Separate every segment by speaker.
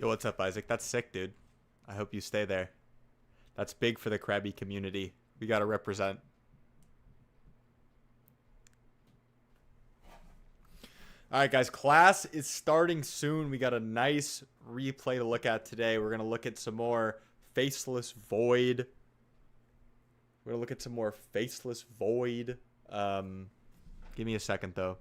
Speaker 1: Yo, what's up, Isaac? That's sick, dude. I hope you stay there. That's big for the Crabby community. We gotta represent. All right, guys. Class is starting soon. We got a nice replay to look at today. We're gonna look at some more Faceless Void. We're gonna look at some more Faceless Void. Give me a second, though.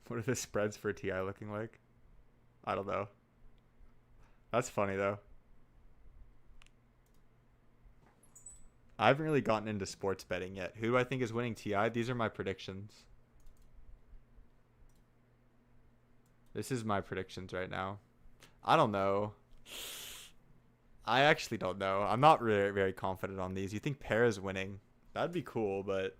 Speaker 1: What are the spreads for TI looking like? I don't know. That's funny, though. I haven't really gotten into sports betting yet. Who do I think is winning TI? These are my predictions. This is my predictions right now. I don't know. I actually don't know. I'm not really very confident on these. You think Paris winning? That'd be cool, but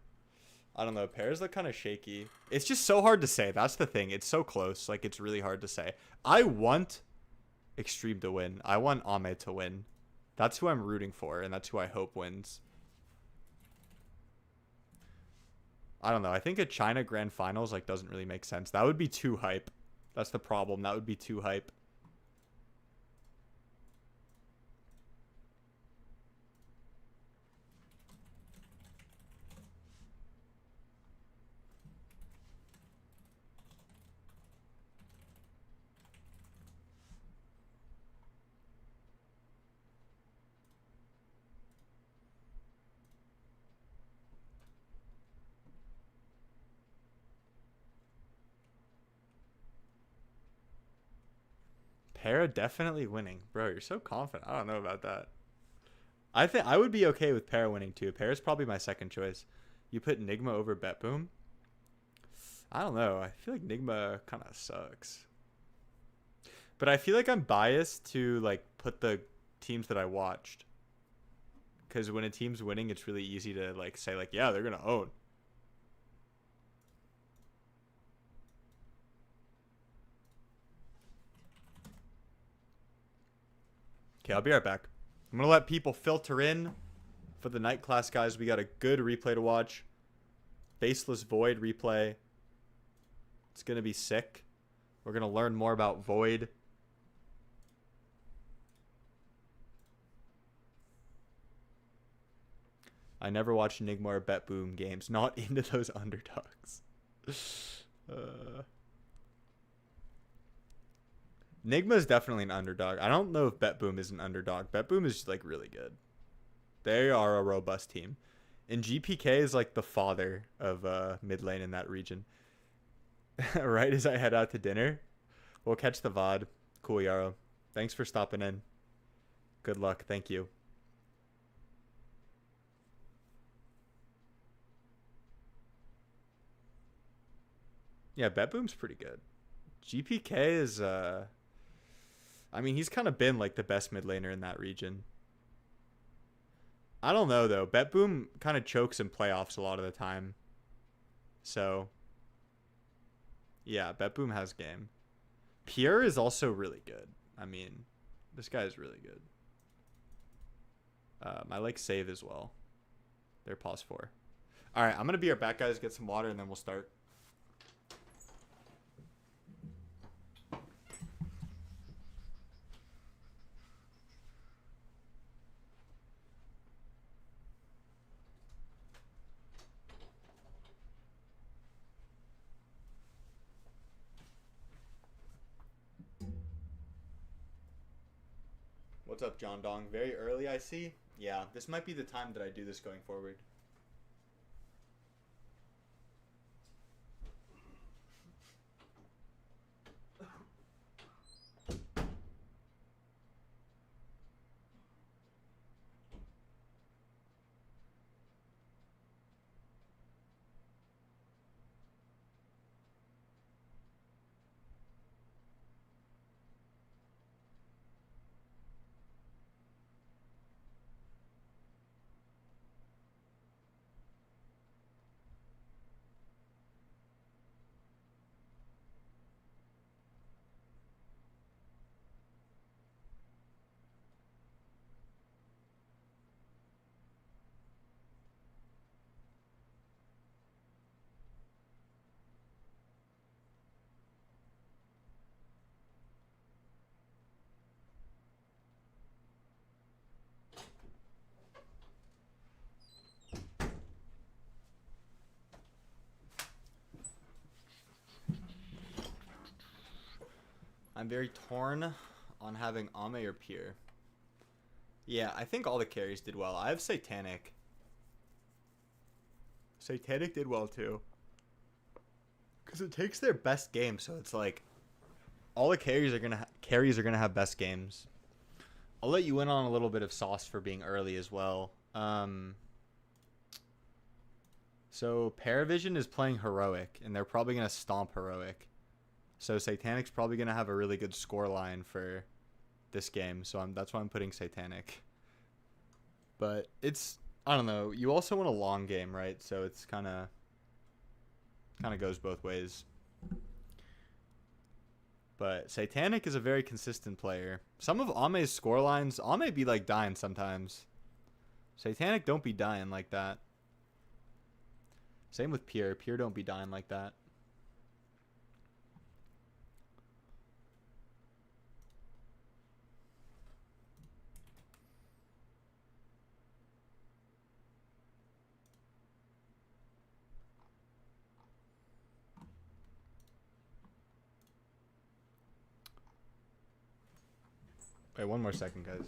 Speaker 1: I don't know. Pairs look kind of shaky. It's just so hard to say. That's the thing. It's so close. Like, it's really hard to say. I want Extreme to win. I want Ahmed to win. That's who I'm rooting for, and that's who I hope wins. I don't know. I think a China Grand Finals, like, doesn't really make sense. That would be too hype. That's the problem. That would be too hype. Para definitely winning. Bro, you're so confident. I don't know about that. I think I would be okay with Para winning too. Para's probably my second choice. You put Nigma over BetBoom? I don't know. I feel like Nigma kind of sucks. But I feel like I'm biased to like put the teams that I watched. Because when a team's winning, it's really easy to like say like, yeah, they're gonna own. Okay, I'll be right back. I'm gonna let people filter in for the night class, guys. We got a good replay to watch. Faceless Void replay. It's gonna be sick. We're gonna learn more about Void. I never watched Nigma or BetBoom games. Not into those underdogs. Nigma is definitely an underdog. I don't know if BetBoom is an underdog. BetBoom is like really good. They are a robust team. And GPK is like the father of mid lane in that region. Right as I head out to dinner, we'll catch the VOD. Cool, Yaro. Thanks for stopping in. Good luck. Thank you. Yeah, BetBoom's pretty good. GPK is I mean, he's kind of been like the best mid laner in that region. I don't know though. BetBoom kind of chokes in playoffs a lot of the time. So, yeah, BetBoom has game. Pierre is also really good. I mean, this guy is really good. I like save as well. They're pause 4. All right, I'm going to be right back, guys. Get some water, and then we'll start. What's up, John Dong? Very early, I see. Yeah, this might be the time that I do this going forward. I'm very torn on having Ame or Pier. Yeah, I think all the carries did well. I have Satanic. Satanic did well too. Because it takes their best game, so it's like all the carries are gonna have best games. I'll let you in on a little bit of sauce for being early as well. So Paravision is playing Heroic, and they're probably gonna stomp Heroic. So Satanic's probably gonna have a really good score line for this game. So that's why I'm putting Satanic. But it's, I don't know. You also want a long game, right? So it's kind of goes both ways. But Satanic is a very consistent player. Some of Ame's score lines, Ame be like dying sometimes. Satanic don't be dying like that. Same with Pier. Pier don't be dying like that. Wait, one more second, guys.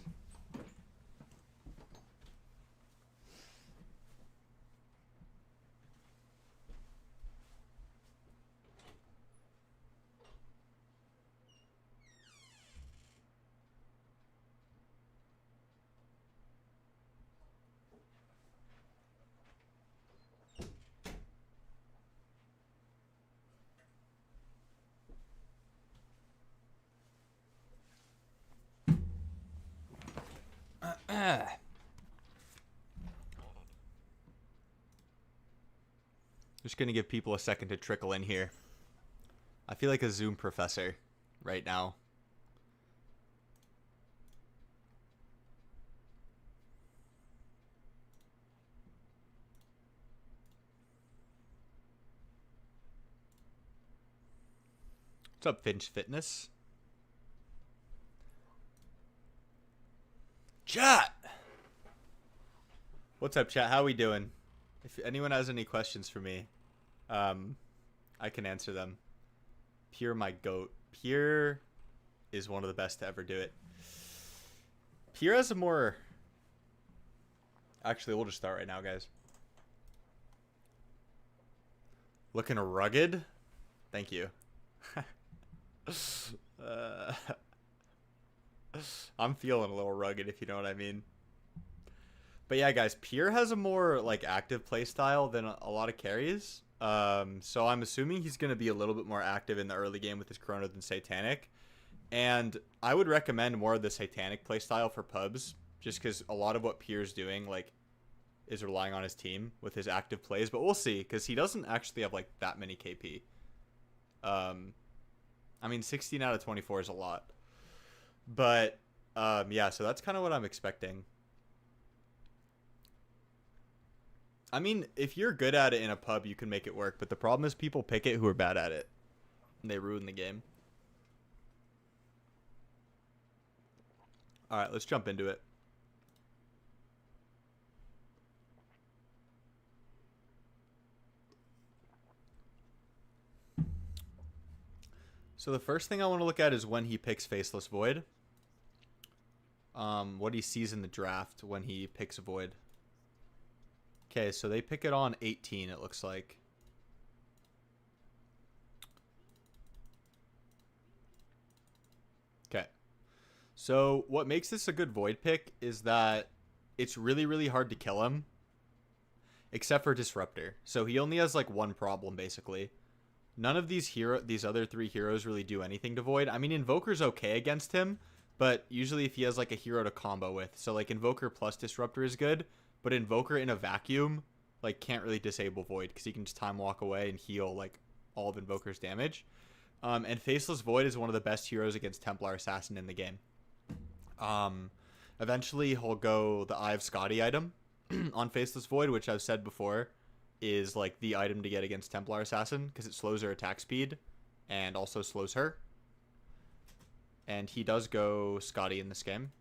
Speaker 1: Just gonna give people a second to trickle in here. I feel like a Zoom professor right now. What's up, Finch Fitness? Chat! What's up, chat? How we doing? If anyone has any questions for me, I can answer them. Pure, my goat. Pure is one of the best to ever do it. Pure has a more... Actually, we'll just start right now, guys. Looking rugged? Thank you. I'm feeling a little rugged, if you know what I mean. But yeah, guys, Pure has a more like active play style than a lot of carries. So I'm assuming he's going to be a little bit more active in the early game with his Chrono than Satanic. And I would recommend more of the Satanic play style for pubs, just because a lot of what Pure's doing like is relying on his team with his active plays. But we'll see, because he doesn't actually have like that many KP. I mean, 16 out of 24 is a lot. But yeah, so that's kind of what I'm expecting. I mean, if you're good at it in a pub, you can make it work. But the problem is people pick it who are bad at it. And they ruin the game. All right, let's jump into it. So the first thing I want to look at is when he picks Faceless Void. What he sees in the draft when he picks Void. Okay, so they pick it on 18, it looks like. Okay. So what makes this a good Void pick is that it's really, really hard to kill him. Except for Disruptor. So he only has like one problem, basically. None of these other three heroes really do anything to Void. I mean, Invoker's okay against him, but usually if he has like a hero to combo with. So like Invoker plus Disruptor is good. But Invoker in a vacuum, like, can't really disable Void because he can just time walk away and heal, like, all of Invoker's damage. And Faceless Void is one of the best heroes against Templar Assassin in the game. Eventually, he'll go the Eye of Scotty item on Faceless Void, which I've said before is, like, the item to get against Templar Assassin because it slows her attack speed and also slows her. And he does go Scotty in this game.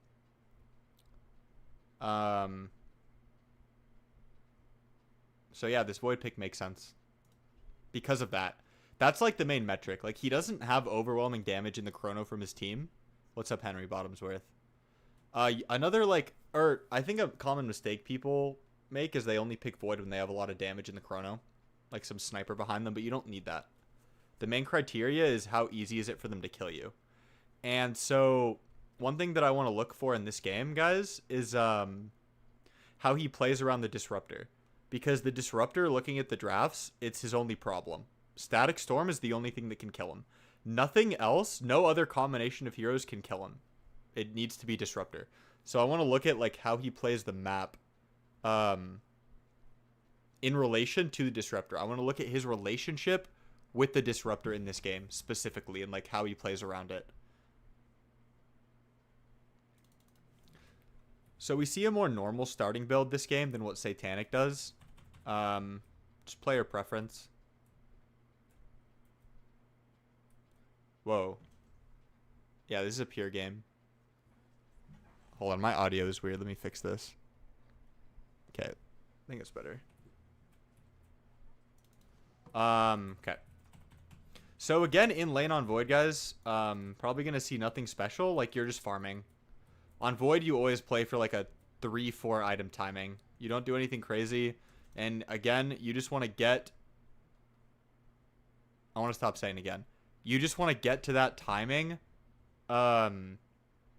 Speaker 1: So yeah, this Void pick makes sense because of that. That's like the main metric. Like he doesn't have overwhelming damage in the chrono from his team. What's up, Henry Bottomsworth? Another like, or I think a common mistake people make is they only pick Void when they have a lot of damage in the chrono, like some sniper behind them, but you don't need that. The main criteria is how easy is it for them to kill you. And so one thing that I want to look for in this game, guys, is how he plays around the Disruptor. Because the Disruptor, looking at the drafts, it's his only problem. Static Storm is the only thing that can kill him. Nothing else, no other combination of heroes can kill him. It needs to be Disruptor. So I want to look at like how he plays the map in relation to the Disruptor. I want to look at his relationship with the Disruptor in this game specifically and like how he plays around it. So we see a more normal starting build this game than what Satanic does. Just player preference. Whoa. Yeah, this is a pure game. Hold on, my audio is weird. Let me fix this. Okay, I think it's better. Okay. So again, in lane on Void, guys, probably gonna see nothing special. Like you're just farming. On Void, you always play for like a 3-4 item timing. You don't do anything crazy. And again, you just want to get... I want to stop saying again. You just want to get to that timing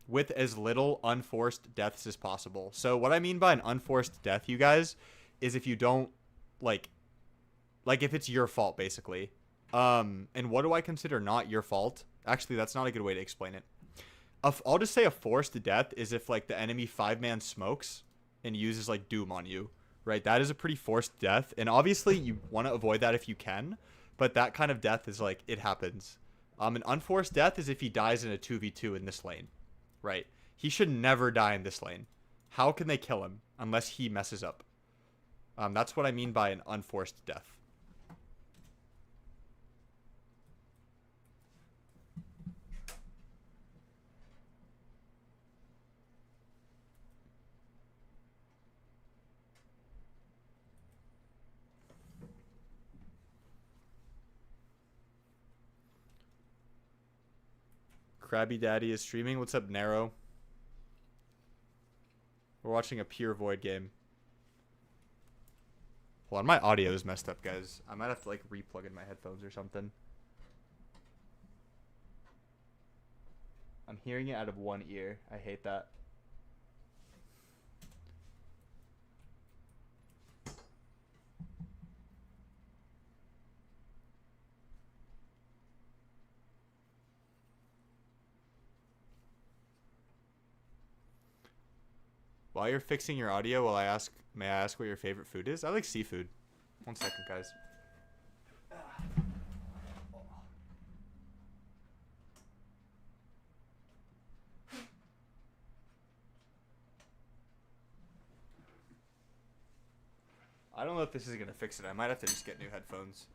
Speaker 1: with as little unforced deaths as possible. So what I mean by an unforced death, you guys, is if you don't, like if it's your fault, basically. And what do I consider not your fault? Actually, that's not a good way to explain it. I'll just say a forced death is if like the enemy 5-man smokes and uses like Doom on you, right? That is a pretty forced death. And obviously you want to avoid that if you can, but that kind of death is like, it happens. An unforced death is if he dies in a 2v2 in this lane, right? He should never die in this lane. How can they kill him unless he messes up? That's what I mean by an unforced death. Crabby Daddy is streaming. What's up, Narrow? We're watching a pure Void game. Hold on, my audio is messed up, guys. I might have to like re-plug in my headphones or something. I'm hearing it out of one ear. I hate that. While you're fixing your audio, may I ask what your favorite food is? I like seafood. 1 second, guys. I don't know if this is gonna fix it. I might have to just get new headphones.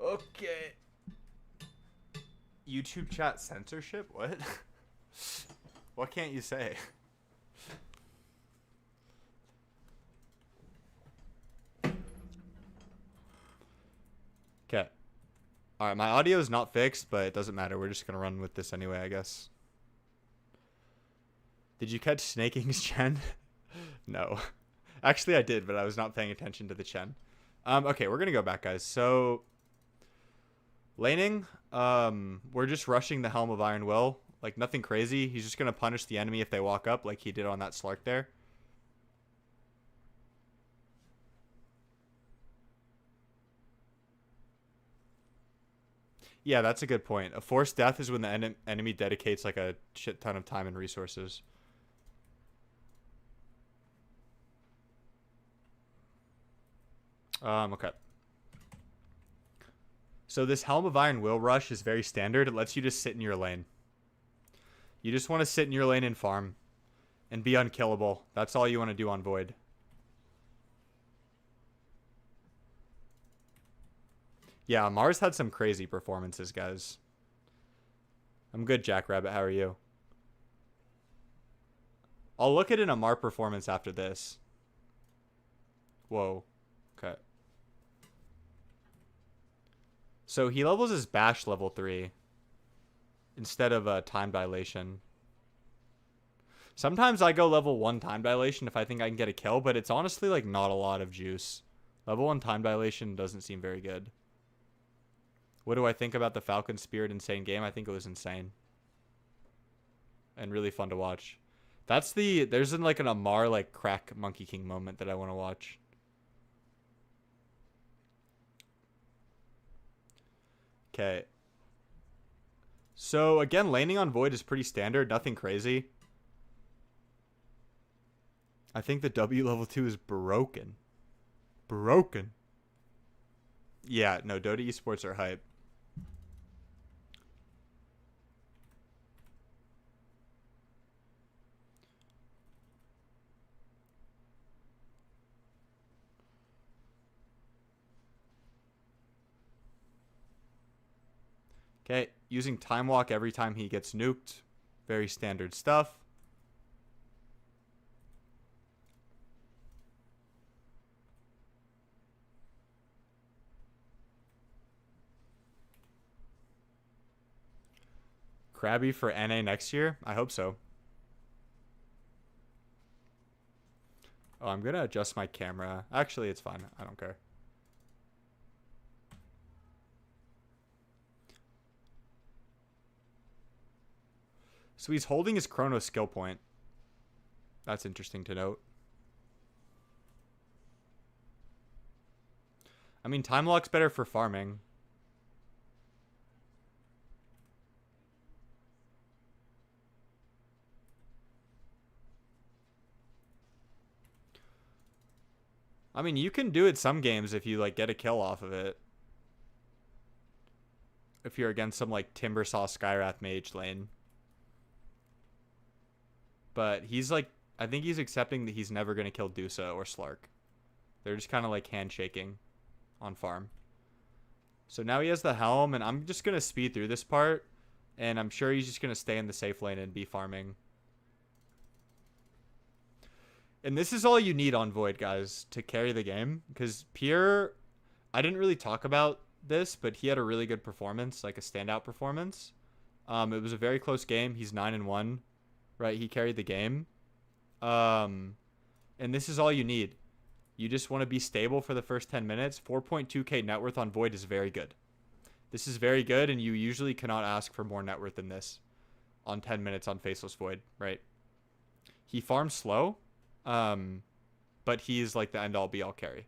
Speaker 1: Okay. YouTube chat censorship? What? What can't you say? Okay. Alright, my audio is not fixed, but it doesn't matter. We're just going to run with this anyway, I guess. Did you catch Snaking's Chen? No. Actually, I did, but I was not paying attention to the Chen. Okay, we're going to go back, guys. So... laning, we're just rushing the Helm of Iron Will. Like, nothing crazy. He's just going to punish the enemy if they walk up like he did on that Slark there. Yeah, that's a good point. A forced death is when the enemy dedicates, like, a shit ton of time and resources. Okay. So this Helm of Iron Will rush is very standard. It lets you just sit in your lane. You just want to sit in your lane and farm. And be unkillable. That's all you want to do on Void. Yeah, Mars had some crazy performances, guys. I'm good, Jackrabbit. How are you? I'll look at an Amar performance after this. Whoa. Okay. So he levels his Bash level 3 instead of time dilation. Sometimes I go level 1 time dilation if I think I can get a kill, but it's honestly like not a lot of juice. Level 1 time dilation doesn't seem very good. What do I think about the Falcon Spirit Insane game? I think it was insane. And really fun to watch. There's like an Amar like crack Monkey King moment that I want to watch. Okay. So again, laning on Void is pretty standard, nothing crazy. I think the W level 2 is broken. Broken. Yeah, no, Dota esports are hype. Okay, using Time Walk every time he gets nuked. Very standard stuff. Crabby for NA next year? I hope so. Oh, I'm going to adjust my camera. Actually, it's fine. I don't care. So he's holding his Chrono skill point. That's interesting to note. I mean, Time Lock's better for farming. I mean, you can do it some games if you like get a kill off of it. If you're against some like Timbersaw Skyrath mage lane. But he's like, I think he's accepting that he's never going to kill Dusa or Slark. They're just kind of like handshaking on farm. So now he has the helm, and I'm just going to speed through this part. And I'm sure he's just going to stay in the safe lane and be farming. And this is all you need on Void, guys, to carry the game. Because Pierre, I didn't really talk about this, but he had a really good performance, like a standout performance. It was a very close game. He's 9-1. Right, he carried the game. And this is all you need. You just want to be stable for the first 10 minutes. 4.2k net worth on Void is very good. This is very good, and you usually cannot ask for more net worth than this on 10 minutes on Faceless Void, right? He farms slow, but he's like the end-all be-all carry.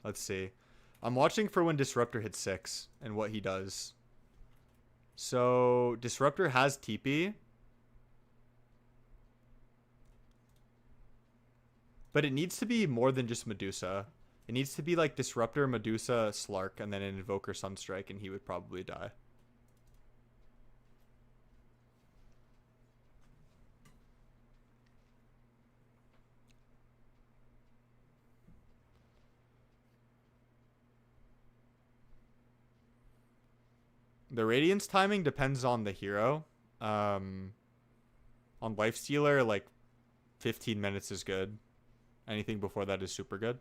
Speaker 1: Let's see. I'm watching for when Disruptor hits 6 and what he does. So, Disruptor has TP. But it needs to be more than just Medusa. It needs to be like Disruptor, Medusa, Slark, and then an Invoker Sunstrike, and he would probably die. The Radiance timing depends on the hero. On Lifestealer, like 15 minutes is good. Anything before that is super good.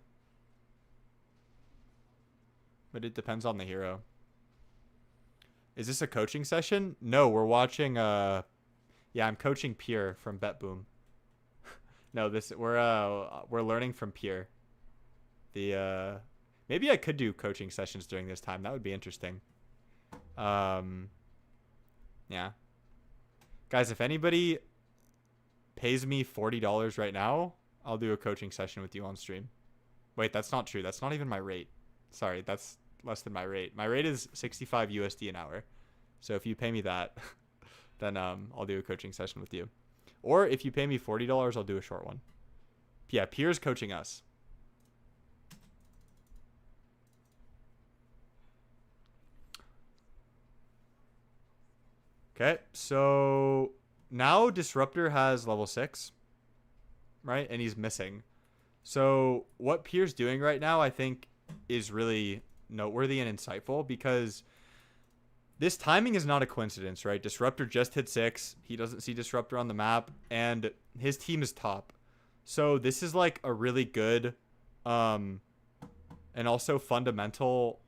Speaker 1: But it depends on the hero. Is this a coaching session? No, we're watching yeah, I'm coaching Pierre from BetBoom. No, we're learning from Pierre. Maybe I could do coaching sessions during this time. That would be interesting. Yeah. Guys, if anybody pays me $40 right now, I'll do a coaching session with you on stream. Wait, that's not true. That's not even my rate. Sorry, that's less than my rate. My rate is 65 USD an hour. So if you pay me that, then I'll do a coaching session with you. Or if you pay me $40, I'll do a short one. Yeah, Pierre's coaching us. Okay, so now Disruptor has level 6. right? And he's missing. So what Pierre's doing right now, I think, is really noteworthy and insightful because this timing is not a coincidence, right? Disruptor just hit 6. He doesn't see Disruptor on the map, and his team is top. So this is like a really good and also fundamental.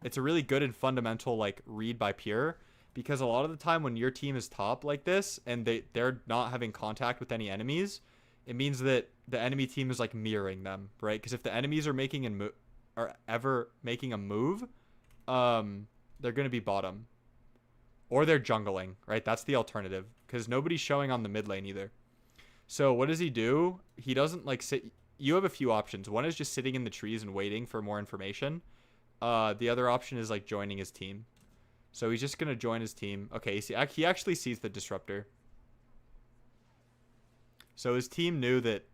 Speaker 1: It's a really good and fundamental like read by Pierre, because a lot of the time when your team is top like this and they're not having contact with any enemies, it means that the enemy team is like mirroring them, right? Because if the enemies are making ever making a move, they're going to be bottom, or they're jungling, right? That's the alternative, because nobody's showing on the mid lane either. So what does he do? He doesn't like sit. You have a few options. One is just sitting in the trees and waiting for more information. The other option is like joining his team. So he's just going to join his team. Okay, he actually sees the Disruptor. So his team knew that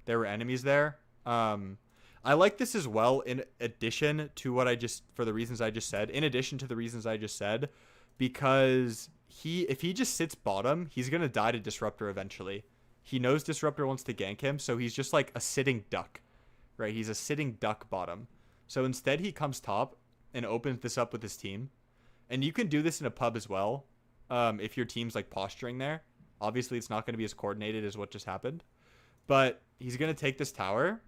Speaker 1: there were enemies there. I like this as well in addition to what for the reasons I just said. In addition to the reasons I just said, because if he just sits bottom, he's going to die to Disruptor eventually. He knows Disruptor wants to gank him, so he's just like a sitting duck, right? He's a sitting duck bottom. So instead he comes top and opens this up with his team. And you can do this in a pub as well, if your team's like posturing there. Obviously, it's not going to be as coordinated as what just happened. But he's going to take this tower.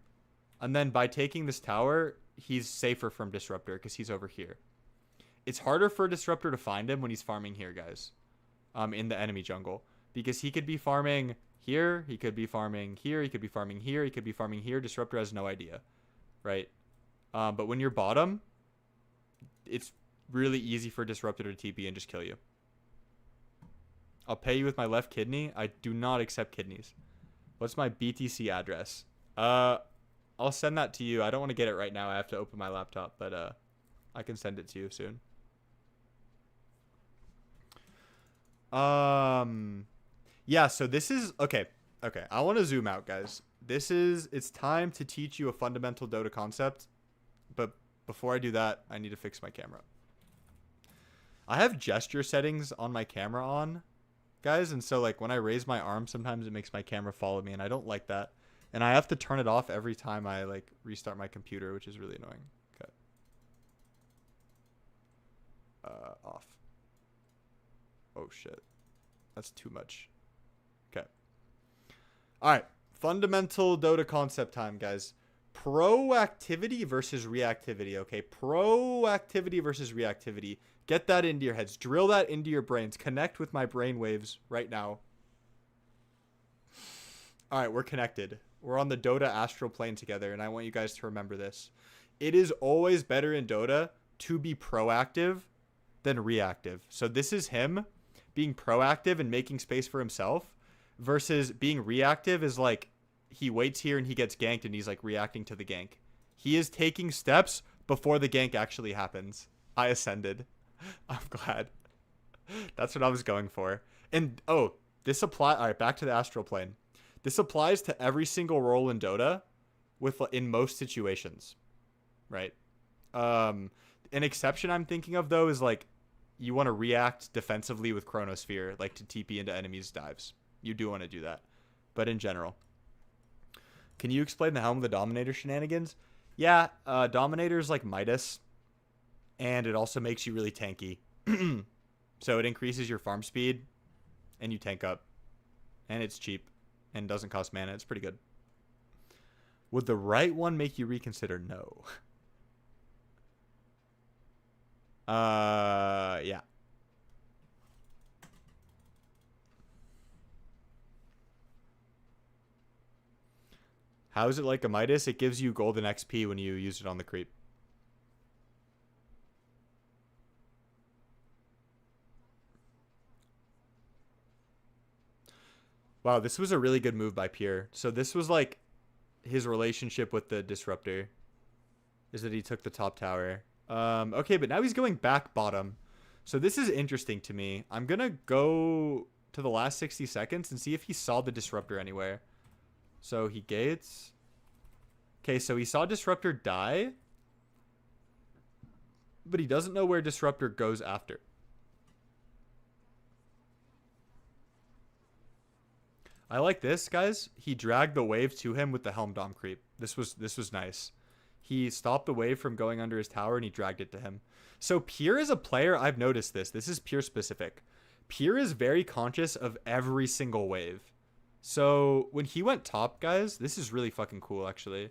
Speaker 1: And then by taking this tower, he's safer from Disruptor because he's over here. It's harder for Disruptor to find him when he's farming here, guys, in the enemy jungle. Because he could be farming here, he could be farming here, he could be farming here, he could be farming here. Disruptor has no idea, right? But when you're bottom, it's really easy for Disruptor to TP and just kill you. I'll pay you with my left kidney. I do not accept kidneys. What's my BTC address? I'll send that to you. I don't want to get it right now. I have to open my laptop, but I can send it to you soon. Yeah, so this is okay. I want to zoom out, guys. It's time to teach you a fundamental Dota concept. But before I do that, I need to fix my camera. I have gesture settings on my camera on, guys, and so like when I raise my arm, sometimes it makes my camera follow me, and I don't like that. And I have to turn it off every time I like restart my computer, which is really annoying. Okay. Off. Oh shit. That's too much. Okay. All right. Fundamental Dota concept time, guys. Proactivity versus reactivity. Okay. Proactivity versus reactivity. Get that into your heads. Drill that into your brains. Connect with my brain waves right now. All right, we're connected. We're on the Dota astral plane together, and I want you guys to remember this. It is always better in Dota to be proactive than reactive. So this is him being proactive and making space for himself versus being reactive is like he waits here and he gets ganked and he's like reacting to the gank. He is taking steps before the gank actually happens. I ascended. I'm glad. That's what I was going for. And this applies. All right, back to the astral plane. This applies to every single role in Dota in most situations, right? An exception I'm thinking of though is like you want to react defensively with Chronosphere, like to TP into enemies' dives. You do want to do that. But in general. Can you explain the Helm of the Dominator shenanigans? Yeah, Dominator's like Midas. And it also makes you really tanky. So it increases your farm speed. And you tank up. And it's cheap. And doesn't cost mana. It's pretty good. Would the right one make you reconsider? No. Yeah. How is it like a Midas? It gives you golden XP when you use it on the creep. Wow, this was a really good move by Pierre. So this was like his relationship with the Disruptor. Is that he took the top tower. Okay, but now he's going back bottom. So this is interesting to me. I'm going to go to the last 60 seconds and see if he saw the Disruptor anywhere. So he gates. Okay, so he saw Disruptor die. But he doesn't know where Disruptor goes after. I like this, guys. He dragged the wave to him with the Helm Dom creep. This was nice. He stopped the wave from going under his tower and he dragged it to him. So Pier is a player, I've noticed this. This is Pier specific. Pier is very conscious of every single wave. So when he went top, guys, this is really fucking cool actually.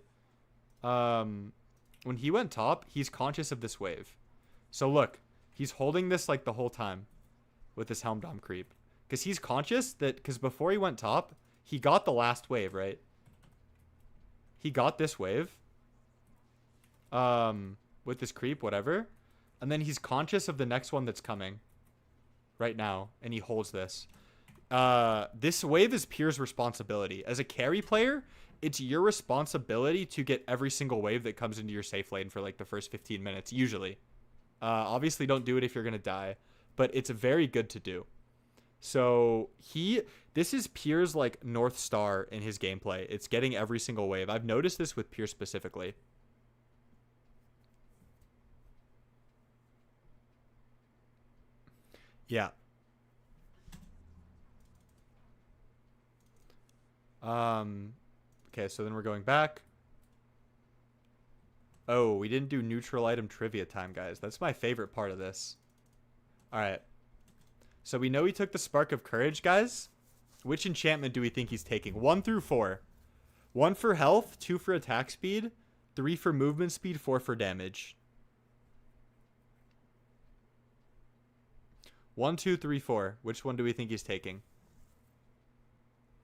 Speaker 1: When he went top, he's conscious of this wave. So look, he's holding this like the whole time with this Helm Dom creep. Because he's conscious that, because before he went top, he got the last wave, right? He got this wave. With this creep, whatever. And then he's conscious of the next one that's coming right now. And he holds this. This wave is Pier's responsibility. As a carry player, it's your responsibility to get every single wave that comes into your safe lane for like the first 15 minutes, usually. Obviously, don't do it if you're going to die. But it's very good to do. So this is Pier's like North Star in his gameplay. It's getting every single wave. I've noticed this with Pier specifically. Yeah. Okay, so then we're going back. Oh, we didn't do neutral item trivia time, guys. That's my favorite part of this. All right. So we know he took the Spark of Courage, guys. Which enchantment do we think he's taking? 1 through 4. 1 for health, 2 for attack speed, 3 for movement speed, 4 for damage. 1, 2, 3, 4. Which one do we think he's taking?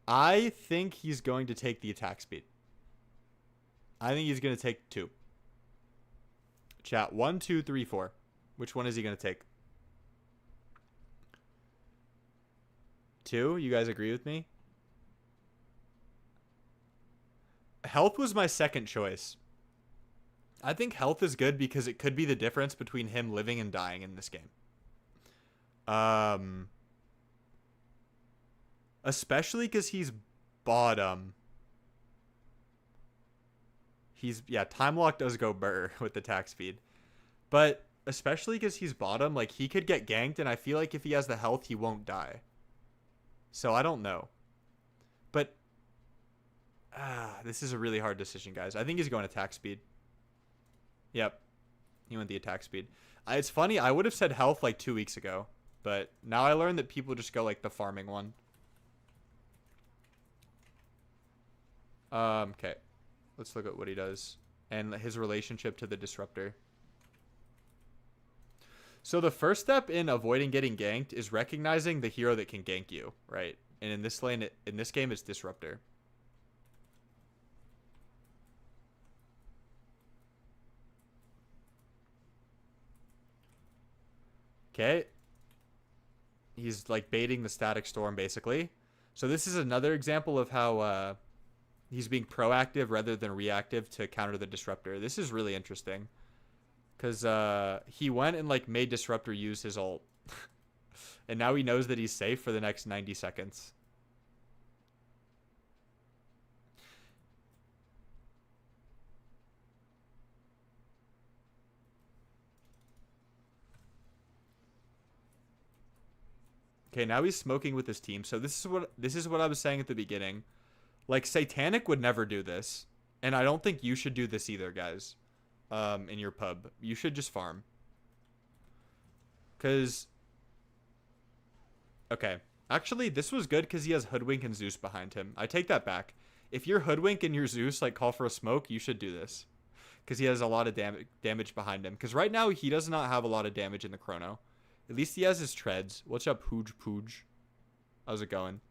Speaker 1: I think he's going to take the attack speed. I think he's going to take 2. Chat, 1, 2, 3, 4. Which one is he going to take? 2? You guys agree with me? Health was my second choice. I think health is good because it could be the difference between him living and dying in this game. Especially because he's bottom. Time lock does go burr with attack speed. But especially because he's bottom, like he could get ganked, and I feel like if he has the health, he won't die. So I don't know. But this is a really hard decision, guys. I think he's going attack speed. Yep. He went the attack speed. It's funny, I would have said health like 2 weeks ago. But now I learned that people just go like the farming one. Okay. Let's look at what he does. And his relationship to the disruptor. So the first step in avoiding getting ganked is recognizing the hero that can gank you, right? And in this lane, in this game, it's disruptor. Okay. He's like baiting the static storm basically. So this is another example of how he's being proactive rather than reactive to counter the disruptor. This is really interesting. Because he went and like made disruptor use his ult. And now he knows that he's safe for the next 90 seconds. Okay, now he's smoking with his team. So this is what I was saying at the beginning. Like Satanic would never do this, and I don't think you should do this either, guys. In your pub, you should just farm. Cause okay, actually this was good because he has Hoodwink and Zeus behind him. I take that back. If you're Hoodwink and your Zeus like call for a smoke, you should do this because he has a lot of damage behind him. Because right now he does not have a lot of damage in the chrono. At least he has his treads. What's up, Pooj? How's it going?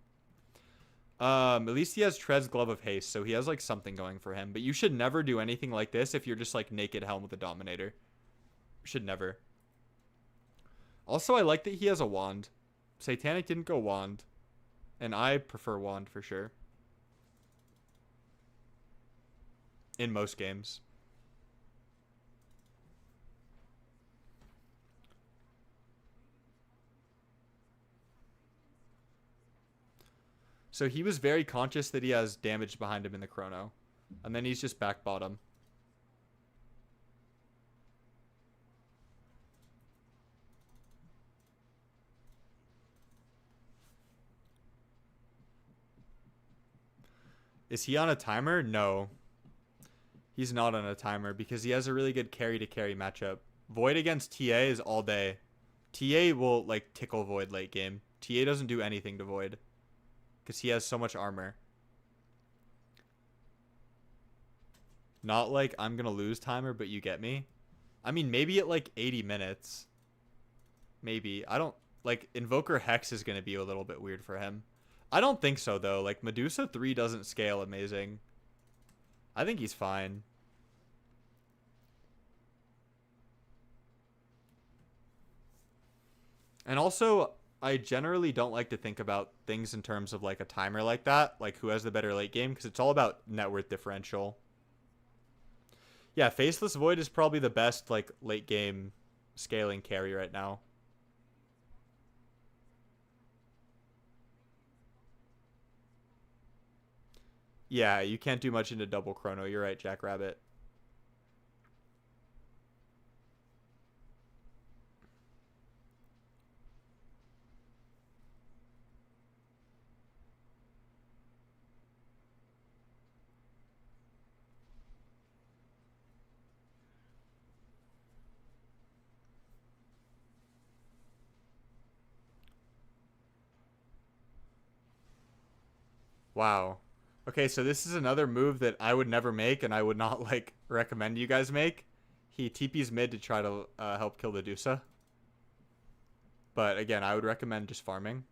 Speaker 1: At least he has Treads Glove of Haste, so he has like something going for him. But you should never do anything like this if you're just like naked Helm with a Dominator. You should never. Also, I like that he has a wand. Satanic didn't go wand. And I prefer wand for sure. In most games. So he was very conscious that he has damage behind him in the chrono. And then he's just back bottom. Is he on a timer? No. He's not on a timer because he has a really good carry to carry matchup. Void against TA is all day. TA will like tickle Void late game. TA doesn't do anything to Void because he has so much armor. Not like I'm going to lose timer, but you get me. I mean, maybe at like 80 minutes. Maybe. I don't like Invoker Hex is going to be a little bit weird for him. I don't think so though. Like Medusa 3 doesn't scale amazing. I think he's fine. And also, I generally don't like to think about things in terms of like a timer like that, like who has the better late game, because it's all about net worth differential. Yeah, Faceless Void is probably the best like late game scaling carry right now. Yeah, you can't do much into double chrono. You're right, Jackrabbit. Wow. Okay, so this is another move that I would never make, and I would not like recommend you guys make. He TP's mid to try to help kill the Dusa. But again, I would recommend just farming.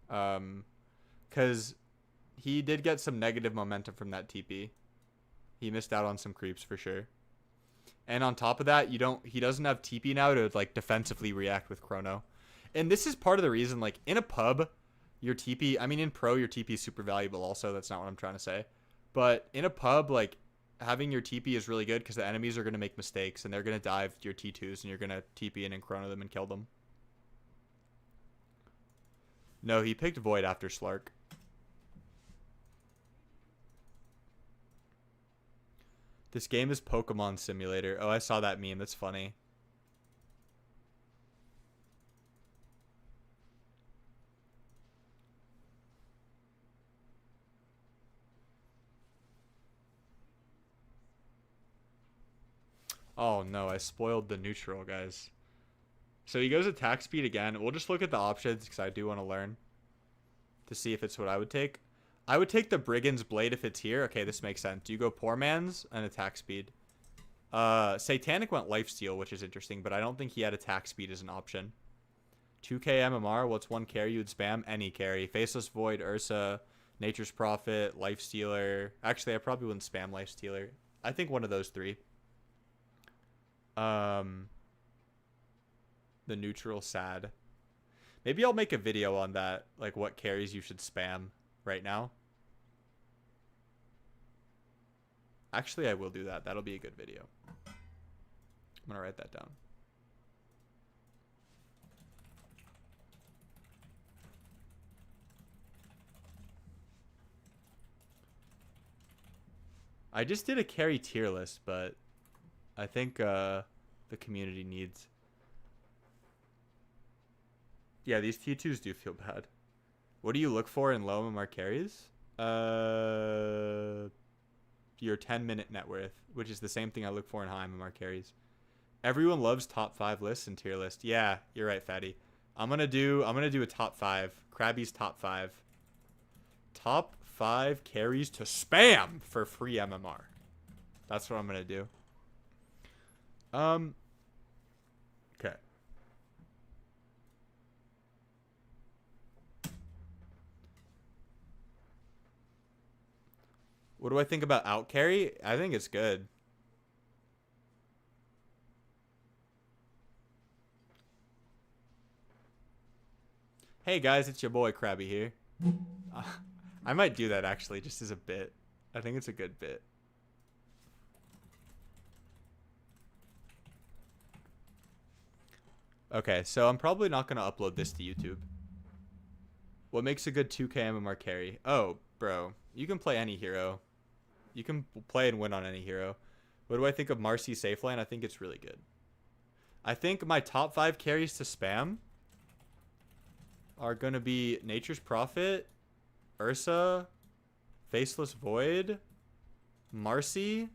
Speaker 1: Because he did get some negative momentum from that TP. He missed out on some creeps for sure. And on top of that, he doesn't have TP now to like defensively react with Chrono. And this is part of the reason, like in a pub, your TP, I mean in pro, your TP is super valuable also. That's not what I'm trying to say. But in a pub, like having your TP is really good because the enemies are going to make mistakes and they're going to dive your T2s and you're going to TP in and Chrono them and kill them. No, he picked Void after Slark. This game is Pokemon Simulator. Oh, I saw that meme. That's funny. Oh no, I spoiled the neutral, guys. So he goes attack speed again. We'll just look at the options because I do want to learn to see if it's what I would take. I would take the Brigand's Blade if it's here. Okay, this makes sense. You go Poor Man's and attack speed. Satanic went Lifesteal, which is interesting, but I don't think he had attack speed as an option. 2k MMR, what's one carry you would spam? Any carry. Faceless Void, Ursa, Nature's Prophet, Lifestealer. Actually, I probably wouldn't spam Lifestealer. I think one of those three. The neutral sad. Maybe I'll make a video on that, like what carries you should spam right now. Actually, I will do that. That'll be a good video. I'm gonna write that down. I just did a carry tier list, but I think the community needs. Yeah, these T2s do feel bad. What do you look for in low MMR carries? Your 10-minute net worth, which is the same thing I look for in high MMR carries. Everyone loves top 5 lists and tier list. Yeah, you're right, Fatty. I'm gonna do a top 5. Crabby's top 5. Top 5 carries to spam for free MMR. That's what I'm gonna do. Okay. What do I think about out carry? I think it's good. Hey guys, it's your boy Crabby here. I might do that actually, just as a bit. I think it's a good bit. Okay, so I'm probably not going to upload this to YouTube. What makes a good 2k MMR carry? Oh, bro, you can play any hero. You can play and win on any hero. What do I think of Marcy safe lane? I think it's really good. I think my top 5 carries to spam are going to be Nature's Prophet, Ursa, Faceless Void, Marcy,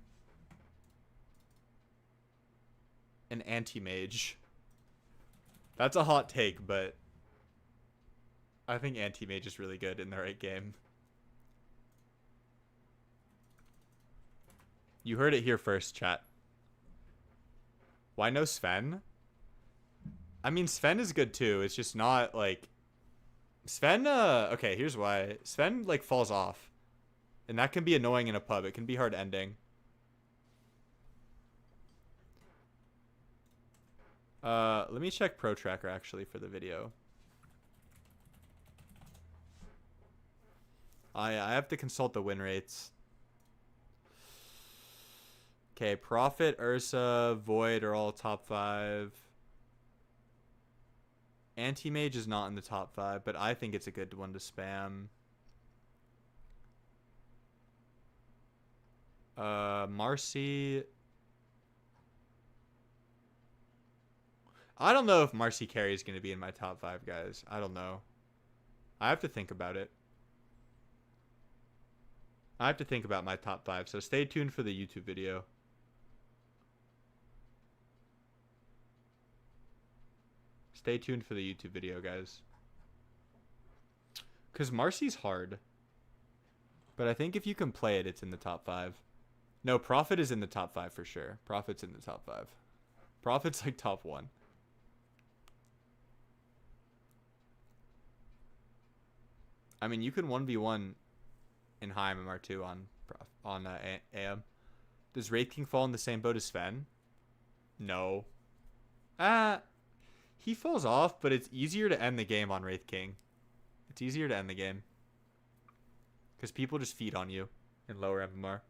Speaker 1: and Anti-Mage. That's a hot take, but I think Anti-Mage is really good in the right game. You heard it here first, chat. Why no Sven? I mean, Sven is good too. It's just not like... Sven, okay, here's why. Sven, like, falls off. And that can be annoying in a pub. It can be hard ending. Let me check Pro Tracker, actually, for the video. I have to consult the win rates. Okay, Prophet, Ursa, Void are all top 5. Anti-Mage is not in the top 5, but I think it's a good one to spam. Marcy. I don't know if Marcy Carey is going to be in my top 5, guys. I don't know. I have to think about it. I have to think about my top 5, so stay tuned for the YouTube video. Stay tuned for the YouTube video, guys. Because Marcy's hard. But I think if you can play it, it's in the top 5. No, Prophet is in the top 5 for sure. Prophet's in the top 5. Prophet's like top 1. I mean, you can 1v1 in high MMR2 on AM. Does Wraith King fall in the same boat as Sven? No. He falls off, but it's easier to end the game on Wraith King. It's easier to end the game. Because people just feed on you in lower MMR.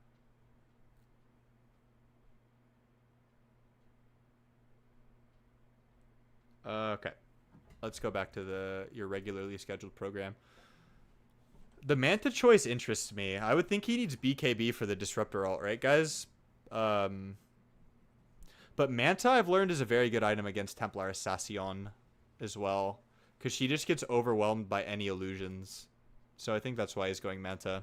Speaker 1: Okay. Let's go back to your regularly scheduled program. The Manta choice interests me. I would think he needs BKB for the Disruptor ult, right, guys? But Manta, I've learned, is a very good item against Templar Assassin as well. Because she just gets overwhelmed by any illusions. So I think that's why he's going Manta.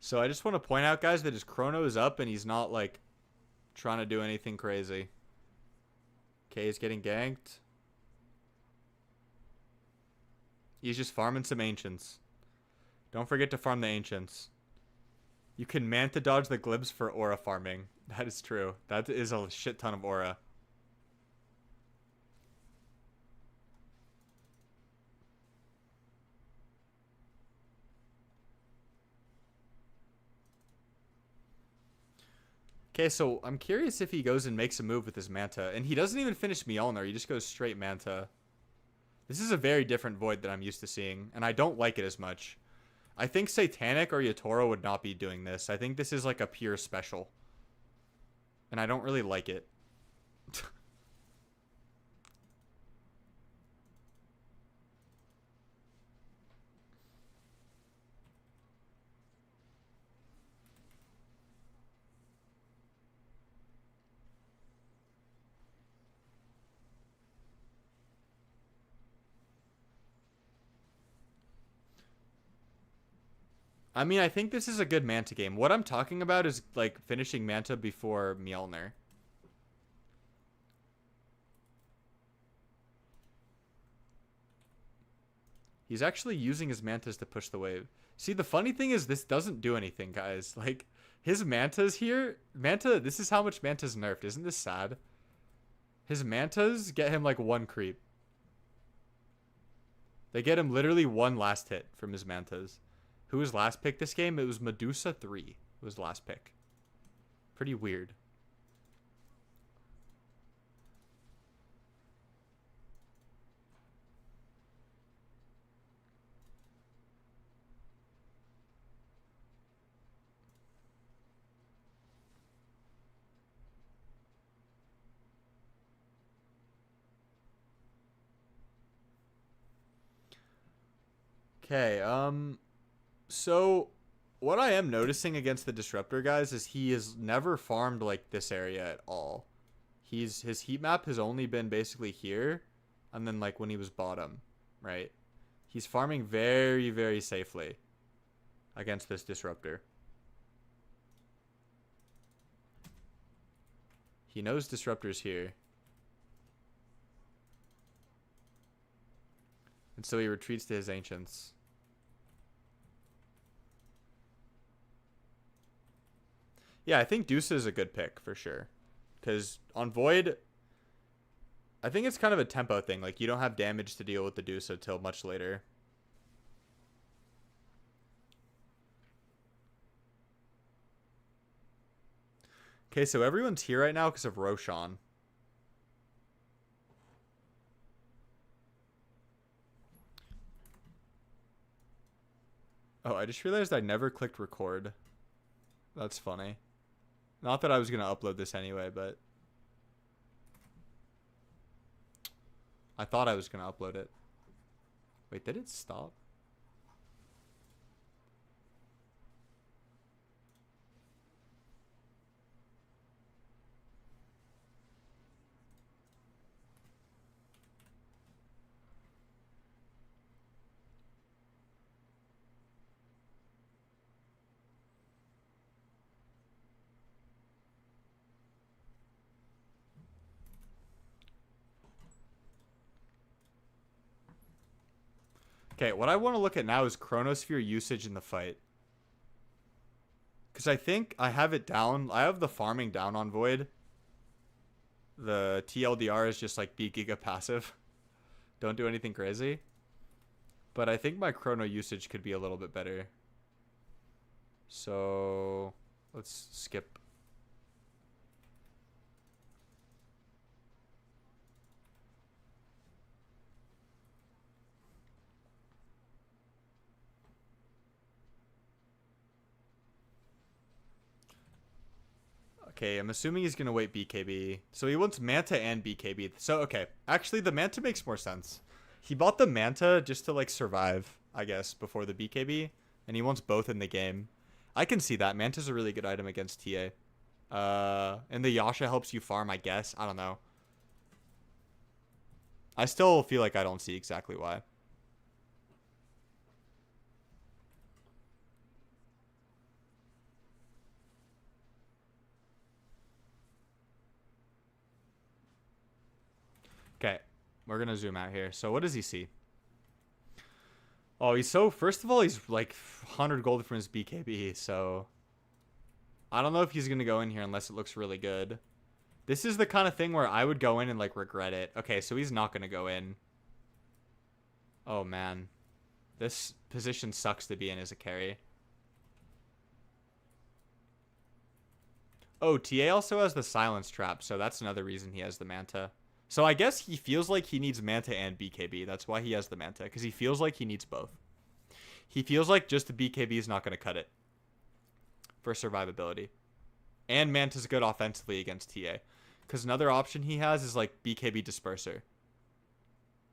Speaker 1: So I just want to point out, guys, that his chrono is up and he's not, like, trying to do anything crazy. Okay, he's getting ganked. He's just farming some Ancients. Don't forget to farm the Ancients. You can Manta dodge the glibs for aura farming. That is true. That is a shit ton of aura. Okay, so I'm curious if he goes and makes a move with his Manta. And he doesn't even finish Mjolnir. He just goes straight Manta. This is a very different Void that I'm used to seeing. And I don't like it as much. I think Satanic or Yatoro would not be doing this. I think this is like a pure special. And I don't really like it. I mean, I think this is a good Manta game. What I'm talking about is, like, finishing Manta before Mjolnir. He's actually using his Mantas to push the wave. See, the funny thing is this doesn't do anything, guys. Like, his Mantas here... this is how much Manta's nerfed. Isn't this sad? His Mantas get him, like, 1 creep. They get him literally 1 last hit from his Mantas. Who was last pick this game? It was Medusa 3 was last pick. Pretty weird. Okay, so what I am noticing against the Disruptor guys is he has never farmed like this area at all. His heat map has only been basically here, and then like when he was bottom, right? He's farming very, very safely against this Disruptor. He knows Disruptor's here. And so he retreats to his Ancients. Yeah, I think Deuce is a good pick for sure. Because on Void, I think it's kind of a tempo thing. Like, you don't have damage to deal with the Deuce until much later. Okay, so everyone's here right now because of Roshan. Oh, I just realized I never clicked record. That's funny. Not that I was going to upload this anyway, but I thought I was going to upload it. Wait, did it stop? Okay, what I want to look at now is Chronosphere usage in the fight. Because I think I have it down. I have the farming down on Void. The TLDR is just like be Giga passive. Don't do anything crazy. But I think my Chrono usage could be a little bit better. So let's skip. Okay, I'm assuming he's going to wait BKB. So he wants Manta and BKB. So, okay. Actually, the Manta makes more sense. He bought the Manta just to, like, survive, I guess, before the BKB. And he wants both in the game. I can see that. Manta's a really good item against TA. And the Yasha helps you farm, I guess. I don't know. I still feel like I don't see exactly why. Okay, we're going to zoom out here. So what does he see? Oh, he's so... First of all, he's like 100 gold from his BKB, so... I don't know if he's going to go in here unless it looks really good. This is the kind of thing where I would go in and like regret it. Okay, so he's not going to go in. Oh, man. This position sucks to be in as a carry. Oh, TA also has the silence trap, so that's another reason he has the Manta. So I guess he feels like he needs Manta and BKB. That's why he has the Manta, because he feels like he needs both. He feels like just the BKB is not going to cut it for survivability. And Manta's good offensively against TA. Because another option he has is like BKB Disperser.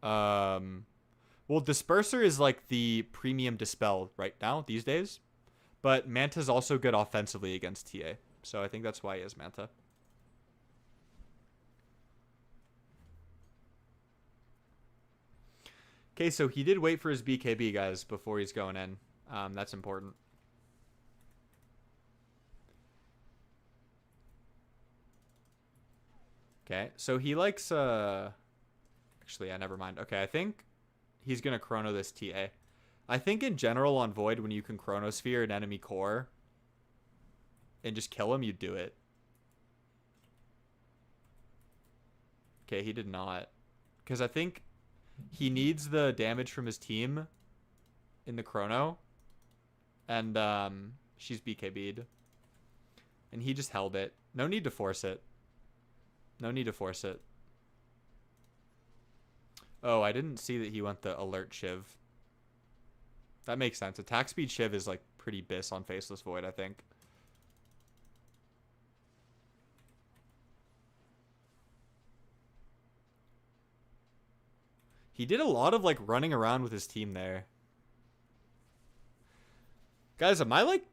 Speaker 1: Well, Disperser is like the premium Dispel right now, these days. But Manta's also good offensively against TA. So I think that's why he has Manta. Okay, so he did wait for his BKB, guys, before he's going in. That's important. Okay, so he likes... Actually, yeah, never mind. Okay, I think he's going to Chrono this TA. I think in general on Void, when you can Chronosphere an enemy core and just kill him, you do it. Okay, he did not. Because I think... he needs the damage from his team in the Chrono. And she's BKB'd. And he just held it. No need to force it. No need to force it. Oh, I didn't see that he went the alert Shiv. That makes sense. Attack speed Shiv is like pretty bis on Faceless Void, I think. He did a lot of like running around with his team there. Guys, am I like...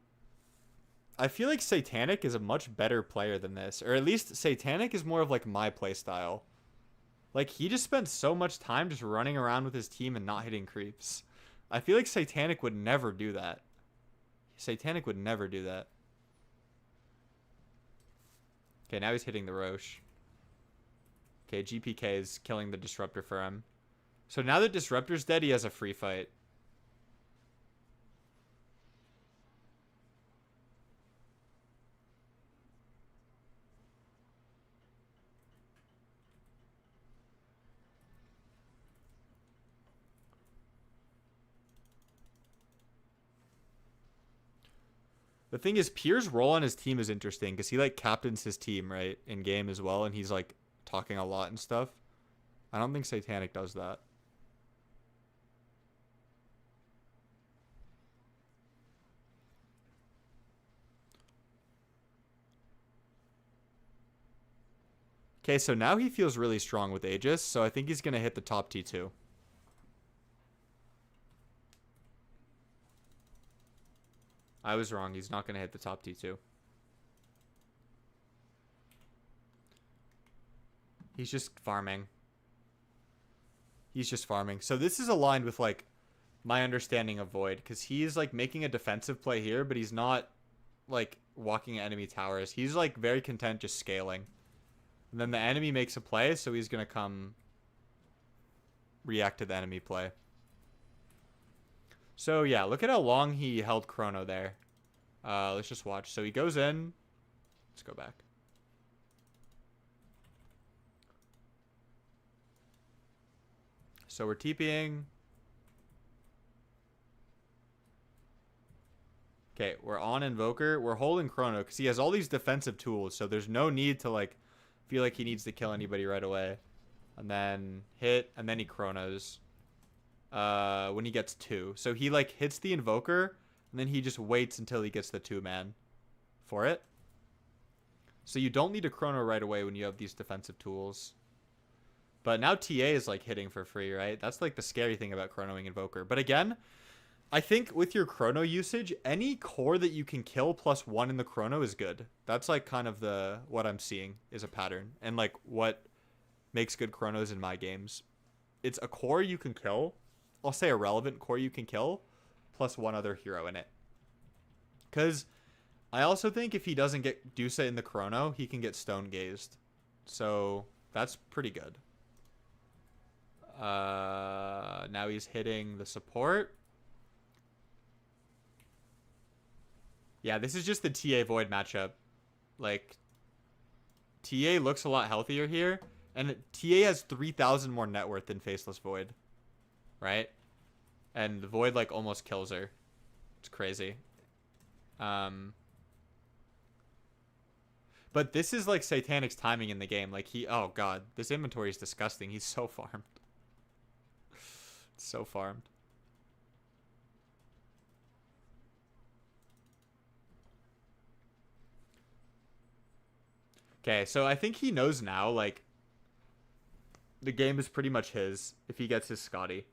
Speaker 1: I feel like Satanic is a much better player than this. Or at least Satanic is more of like my play style. Like, he just spent so much time just running around with his team and not hitting creeps. I feel like Satanic would never do that. Satanic would never do that. Okay, now he's hitting the Roche. Okay, GPK is killing the Disruptor for him. So now that Disruptor's dead, he has a free fight. The thing is, Pierre's role on his team is interesting because he like captains his team, right, in game as well, and he's like talking a lot and stuff. I don't think Satanic does that. Okay, so now he feels really strong with Aegis, so I think he's going to hit the top T2. I was wrong. He's not going to hit the top T2. He's just farming. He's just farming. So this is aligned with, like, my understanding of Void, because he's, like, making a defensive play here, but he's not, like, walking enemy towers. He's, like, very content just scaling. And then the enemy makes a play, so he's going to come react to the enemy play. So, yeah, look at how long he held Chrono there. Let's just watch. So he goes in. Let's go back. So we're TPing. Okay, we're on Invoker. We're holding Chrono because he has all these defensive tools, so there's no need to, like, feel like he needs to kill anybody right away. And then hit, and then he Chronos. When he gets 2. So he, like, hits the Invoker, and then he just waits until he gets the 2-man for it. So you don't need a Chrono right away when you have these defensive tools. But now TA is, like, hitting for free, right? That's, like, the scary thing about Chronoing Invoker. But again, I think with your Chrono usage, any core that you can kill +1 in the Chrono is good. That's, like, kind of what I'm seeing is a pattern. And, like, what makes good Chronos in my games. It's a core you can kill. I'll say a relevant core you can kill, +1 other hero in it. Because I also think if he doesn't get Dusa in the Chrono, he can get Stone Gazed. So that's pretty good. Now he's hitting the support. Yeah, this is just the TA Void matchup. Like, TA looks a lot healthier here. And TA has 3,000 more net worth than Faceless Void. Right? And the Void, like, almost kills her. It's crazy. But this is, like, Satanic's timing in the game. Like, oh, God. This inventory is disgusting. He's so farmed. So farmed. Okay, so I think he knows now, like, the game is pretty much his if he gets his Scotty.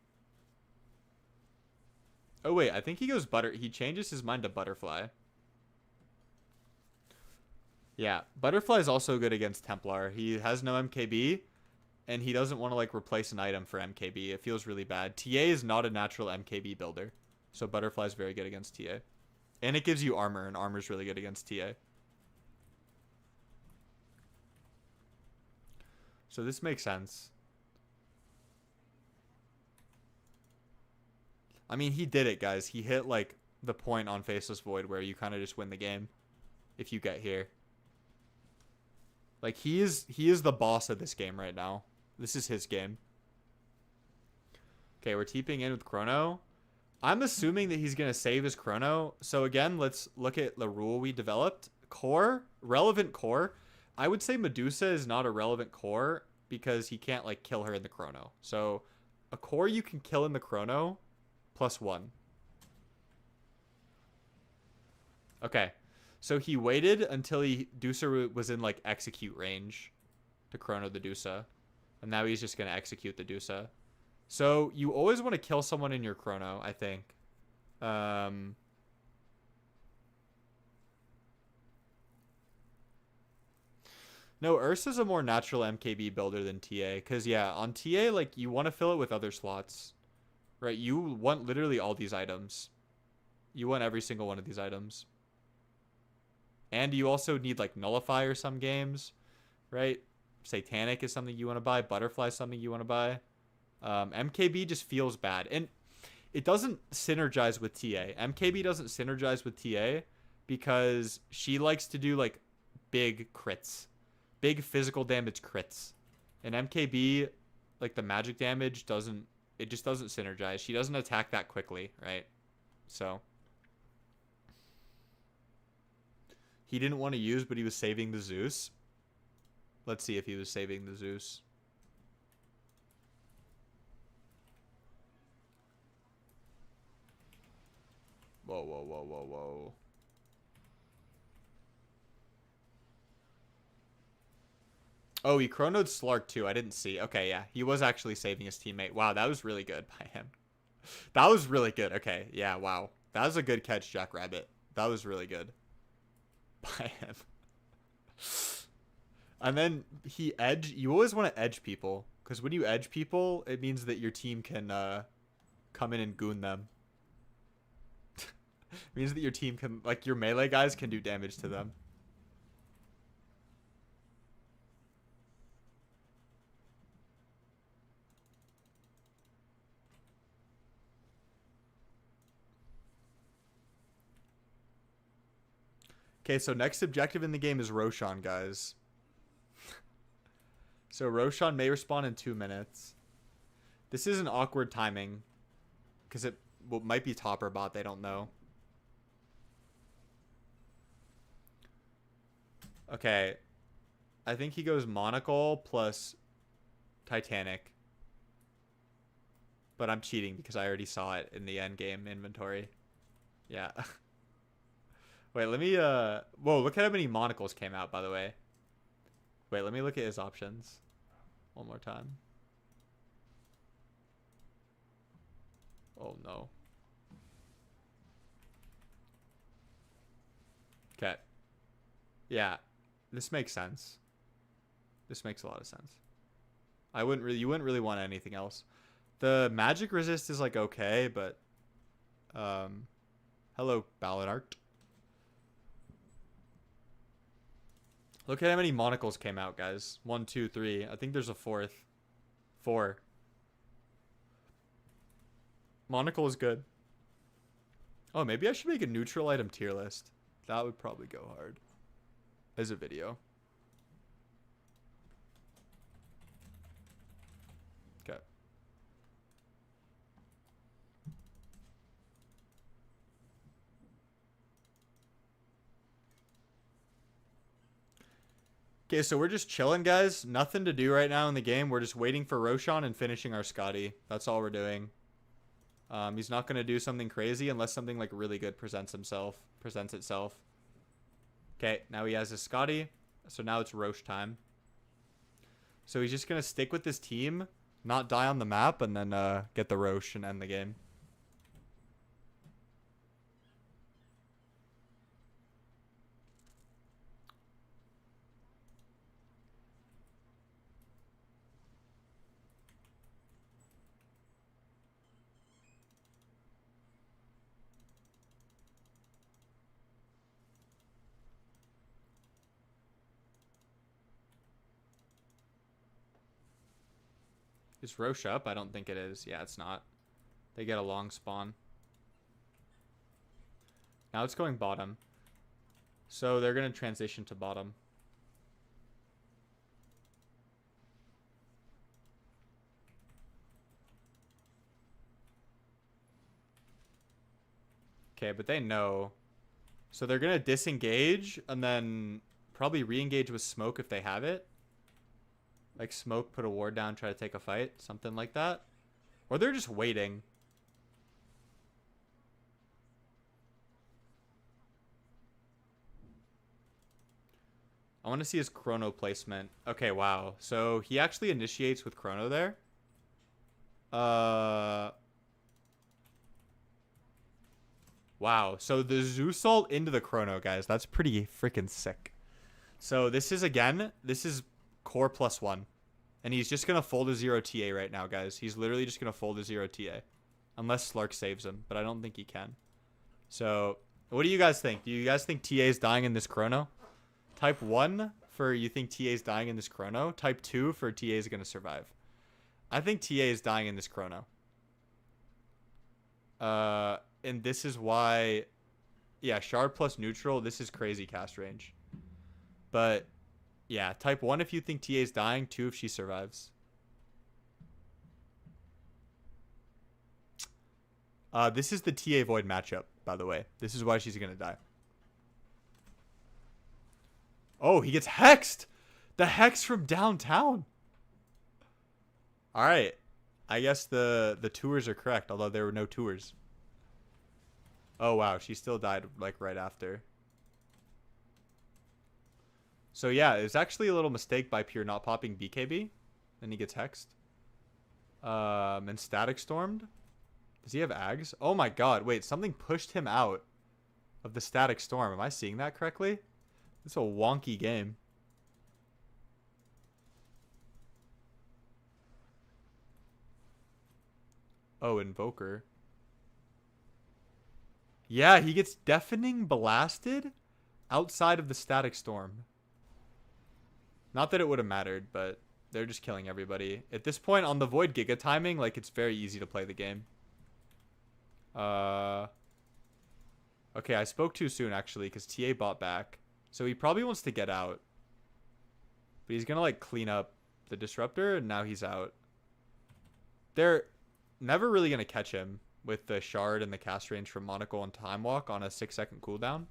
Speaker 1: Oh, wait, I think he goes he changes his mind to Butterfly. Yeah, Butterfly is also good against Templar. He has no MKB, and he doesn't want to, like, replace an item for MKB. It feels really bad. TA is not a natural MKB builder, so Butterfly is very good against TA. And it gives you armor, and armor is really good against TA. So this makes sense. I mean, he did it, guys. He hit, like, the point on Faceless Void where you kind of just win the game if you get here. Like, he is the boss of this game right now. This is his game. Okay, we're TPing in with Chrono. I'm assuming that he's going to save his Chrono. So, again, let's look at the rule we developed. Core, relevant core. I would say Medusa is not a relevant core because he can't, like, kill her in the Chrono. So, a core you can kill in the Chrono, +1. Okay. So he waited until Dusa was in, like, execute range to Chrono the Dusa. And now he's just going to execute the Dusa. So you always want to kill someone in your Chrono, I think. No, Ursa's a more natural MKB builder than TA. Because, yeah, on TA, like, you want to fill it with other slots. Right? You want literally all these items. You want every single one of these items. And you also need, like, Nullify or some games. Right? Satanic is something you want to buy. Butterfly is something you want to buy. MKB just feels bad. And it doesn't synergize with TA. MKB doesn't synergize with TA because she likes to do, like, big crits. Big physical damage crits. And MKB, like, the magic damage doesn't... It just doesn't synergize. She doesn't attack that quickly, right? So... He didn't want to use, but he was saving the Zeus. Let's see if he was saving the Zeus. Whoa, whoa, whoa, whoa, whoa. Oh, he chronoed Slark too. I didn't see. Okay, yeah. He was actually saving his teammate. Wow, that was really good by him. That was really good. Okay, yeah, wow. That was a good catch, Jackrabbit. That was really good by him. And then he edged. You always want to edge people. Because when you edge people, it means that your team can come in and goon them. It means that your team can, like, your melee guys can do damage to them. Okay, so next objective in the game is Roshan, guys. So Roshan may respawn in 2 minutes. This is an awkward timing. Because it might be top or bot, they don't know. Okay. I think he goes Monocle plus Titanic. But I'm cheating because I already saw it in the end game inventory. Yeah. Wait, let me, whoa, look at how many monocles came out, by the way. Wait, let me look at his options one more time. Oh, no. Okay. Yeah, this makes sense. This makes a lot of sense. You wouldn't really want anything else. The magic resist is, like, okay, but, hello, Ballad Art. Look at how many monocles came out, guys. 1, 2, 3. I think there's a 4th. 4. Monocle is good. Oh, maybe I should make a neutral item tier list. That would probably go hard. As a video. Okay. Okay, so we're just chilling, guys. Nothing to do right now in the game. We're just waiting for Roshan and finishing our Scotty. That's all we're doing. He's not going to do something crazy unless something, like, really good presents itself. Okay, now he has his Scotty. So now it's Roche time. So he's just going to stick with this team, not die on the map, and then get the Roche and end the game. Is Roche up? I don't think it is. Yeah, it's not. They get a long spawn. Now it's going bottom. So they're going to transition to bottom. Okay, but they know. So they're going to disengage and then probably re-engage with smoke if they have it. Like, smoke, put a ward down, try to take a fight. Something like that. Or they're just waiting. I want to see his chrono placement. Okay, wow. So he actually initiates with chrono there. Wow. So the Zeus ult into the chrono, guys. That's pretty freaking sick. So this is, again, this is core +1. And he's just going to fold a 0 TA right now, guys. He's literally just going to fold a 0 TA. Unless Slark saves him, but I don't think he can. So, what do you guys think? Do you guys think TA is dying in this chrono? Type 1 for you think TA is dying in this chrono. Type 2 for TA is going to survive. I think TA is dying in this chrono. And this is why... Yeah, shard plus neutral. This is crazy cast range. But... Yeah, type 1 if you think TA is dying, 2 if she survives. This is the TA Void matchup, by the way. This is why she's going to die. Oh, he gets hexed! The hex from downtown! Alright. I guess the tours are correct, although there were no tours. Oh, wow. She still died, like, right after. So yeah, it's actually a little mistake by Pure not popping BKB. Then he gets hexed. And static stormed. Does he have Ags? Oh my god, wait, something pushed him out of the static storm. Am I seeing that correctly? It's a wonky game. Oh, Invoker. Yeah, he gets deafening blasted outside of the static storm. Not that it would have mattered, but they're just killing everybody. At this point, on the Void Giga timing, like, it's very easy to play the game. Okay, I spoke too soon, actually, because TA bought back. So he probably wants to get out. But he's going to, like, clean up the Disruptor, and now he's out. They're never really going to catch him with the Shard and the cast range from Monocle and Time Walk on a 6-second cooldown.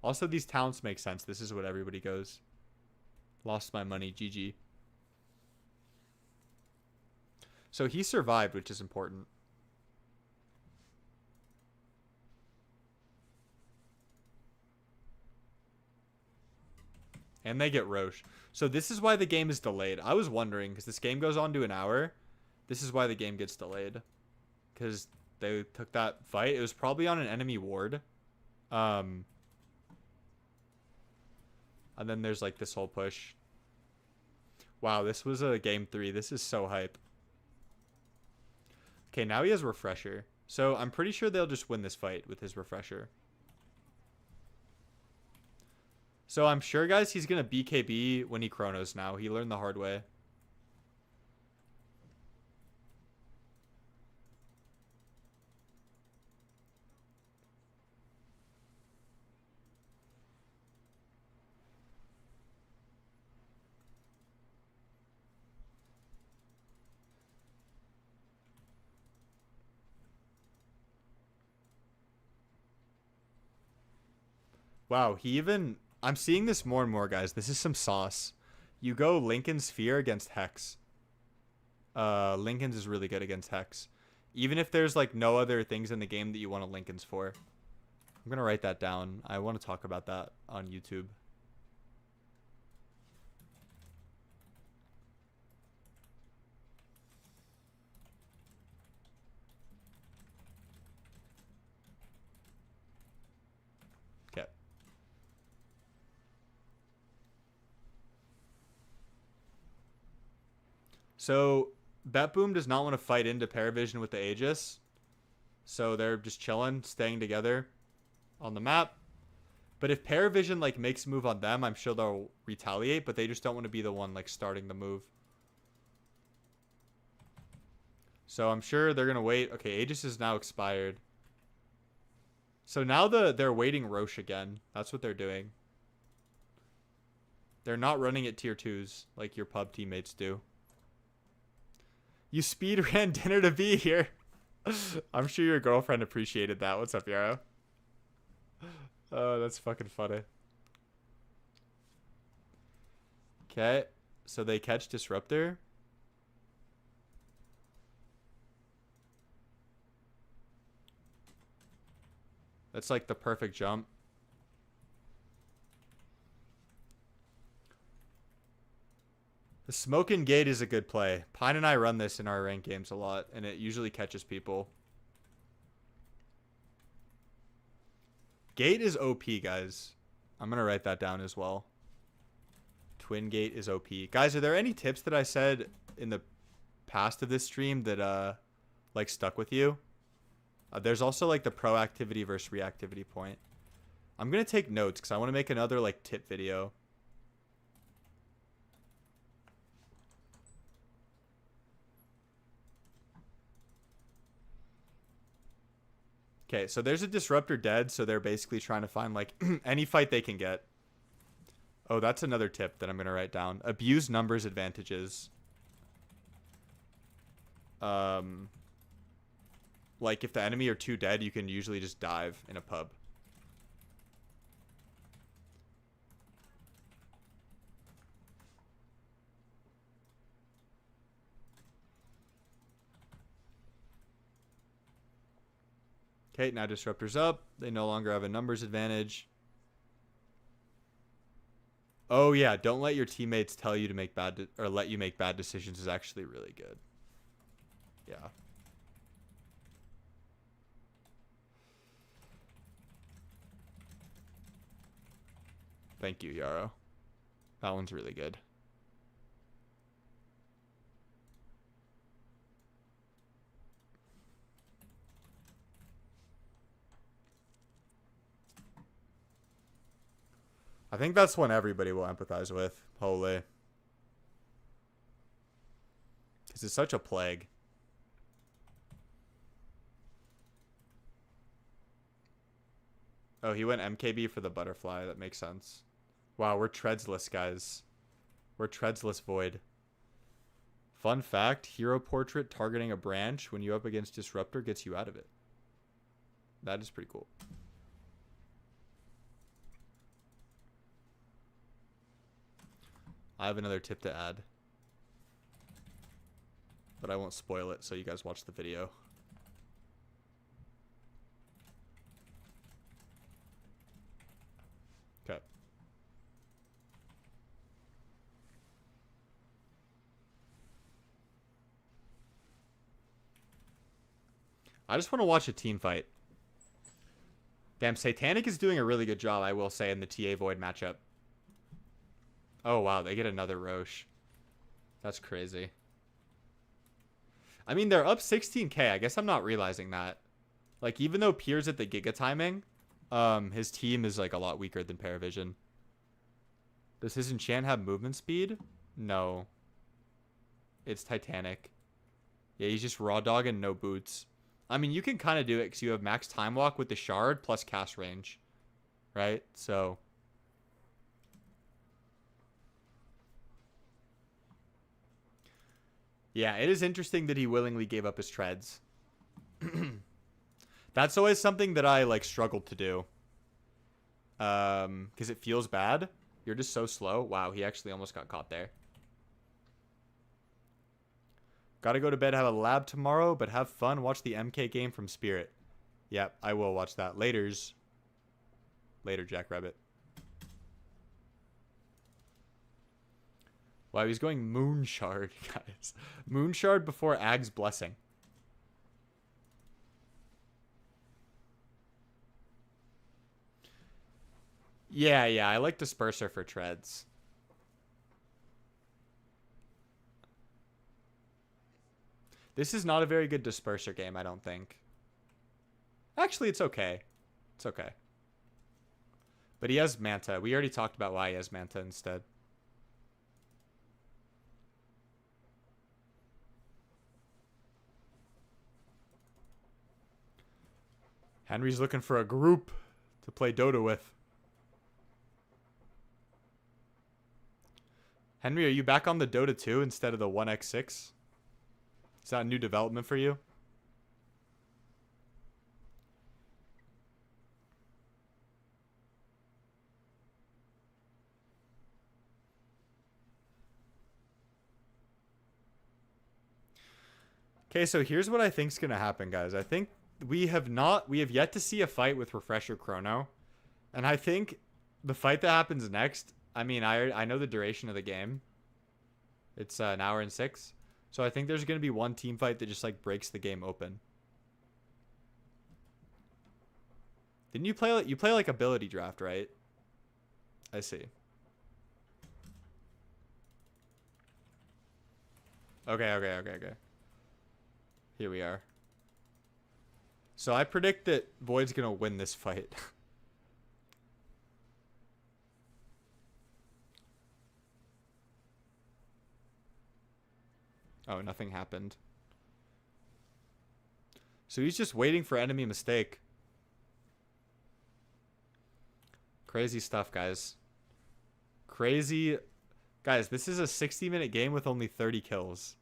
Speaker 1: Also, these talents make sense. This is what everybody goes. Lost my money. GG. So he survived, which is important. And they get Roche. So this is why the game is delayed. I was wondering, because this game goes on to an hour. This is why the game gets delayed. Because they took that fight. It was probably on an enemy ward. And then there's like this whole push. Wow, this was a game 3. This is so hype. Okay, now he has Refresher. So I'm pretty sure they'll just win this fight with his Refresher. So I'm sure, guys, he's going to BKB when he Chronos now. He learned the hard way. Wow, he even... I'm seeing this more and more, guys. This is some sauce. You go Lincoln's Fear against Hex. Lincoln's is really good against Hex. Even if there's, like, no other things in the game that you want a Lincoln's for. I'm going to write that down. I want to talk about that on YouTube. Okay. So, BetBoom does not want to fight into Paravision with the Aegis. So they're just chilling, staying together on the map. But if Paravision, like, makes a move on them, I'm sure they'll retaliate, but they just don't want to be the one, like, starting the move. So I'm sure they're going to wait. Okay, Aegis is now expired. So now they're waiting Roche again. That's what they're doing. They're not running at tier 2s like your pub teammates do. You speed ran dinner to be here. I'm sure your girlfriend appreciated that. What's up, Yarrow? Oh, that's fucking funny. Okay, so they catch Disruptor. That's like the perfect jump. The Smokin' Gate is a good play. Pine and I run this in our ranked games a lot, and it usually catches people. Gate is OP, guys. I'm going to write that down as well. Twin Gate is OP. Guys, are there any tips that I said in the past of this stream that like stuck with you? There's also like the proactivity versus reactivity point. I'm gonna take notes because I want to make another like tip video. Okay, so there's a disruptor dead, so they're basically trying to find like any fight they can get. Oh, that's another tip that I'm gonna write down. Abuse numbers advantages. Like if the enemy are 2 dead, you can usually just dive in a pub. Okay, now disruptor's up. They no longer have a numbers advantage. Oh yeah, don't let your teammates tell you to make bad or let you make bad decisions is actually really good. Yeah. Thank you, Yarrow. That one's really good. I think that's one everybody will empathize with. Holy. Because it's such a plague. Oh, he went MKB for the butterfly. That makes sense. Wow, we're treadsless, guys. We're treadsless void. Fun fact, hero portrait targeting a branch when you up against disruptor gets you out of it. That is pretty cool. I have another tip to add. But I won't spoil it, so you guys watch the video. Okay. I just want to watch a team fight. Damn, Satanic is doing a really good job, I will say, in the TA Void matchup. Oh, wow, they get another Roche. That's crazy. I mean, they're up 16k. I guess I'm not realizing that. Like, even though Pier's at the Giga timing, his team is, like, a lot weaker than Paravision. Does his enchant have movement speed? No. It's Titanic. Yeah, he's just raw dog and no boots. I mean, you can kind of do it because you have max time walk with the shard plus cast range. Right? So... yeah, it is interesting that he willingly gave up his treads. That's always something that I, like, struggled to do. Because it feels bad. You're just so slow. Wow, he actually almost got caught there. Gotta go to bed, have a lab tomorrow, but have fun. Watch the MK game from Spirit. Yep, I will watch that. Laters. Later, Jackrabbit. Wow, he's going Moonshard, guys. Moonshard before Ag's Blessing. Yeah, I like Disperser for treads. This is not a very good Disperser game, I don't think. Actually, it's okay. It's okay. But he has Manta. We already talked about why he has Manta instead. Henry's looking for a group to play Dota with. Henry, are you back on the Dota 2 instead of the 1x6? Is that a new development for you? Okay, so here's what I think's gonna happen, guys. I think we have yet to see a fight with Refresher Chrono. And I think the fight that happens next, I mean, I know the duration of the game. It's an hour and 6. So I think there's going to be one team fight that just, like, breaks the game open. Didn't you play like ability draft, right? I see. Okay. Here we are. So I predict that Void's gonna win this fight. Oh, nothing happened. So he's just waiting for enemy mistake. Crazy stuff, guys. Crazy. Guys, this is a 60-minute game with only 30 kills.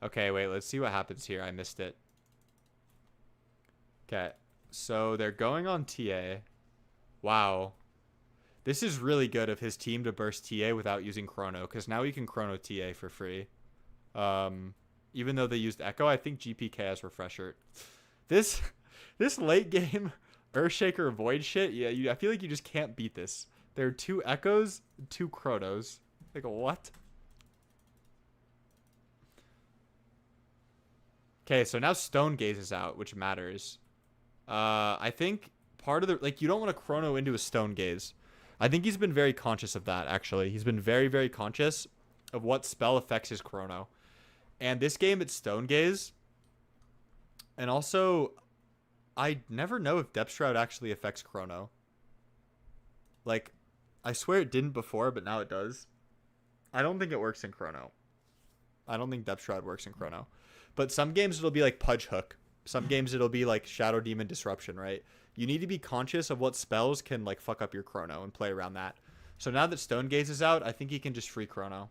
Speaker 1: Okay, wait, let's see what happens here. I missed it. Okay, so they're going on TA. Wow. This is really good of his team to burst TA without using Chrono, because now he can Chrono TA for free. Even though they used Echo, I think GPK has Refresher. This late game Earthshaker Void shit, yeah, I feel like you just can't beat this. There are 2 Echoes, 2 Chronos. Like, what? Okay, so now Stone Gaze is out, which matters. I think part of the... Like, you don't want to Chrono into a Stone Gaze. I think he's been very conscious of that, actually. He's been very, very conscious of what spell affects his Chrono. And this game, it's Stone Gaze. And also, I never know if Depth Shroud actually affects Chrono. Like, I swear it didn't before, but now it does. I don't think it works in Chrono. I don't think Depth Shroud works in Chrono. But some games it'll be like Pudge Hook. Some games it'll be like Shadow Demon Disruption, right? You need to be conscious of what spells can like fuck up your Chrono and play around that. So now that Stone Gaze is out, I think he can just free Chrono.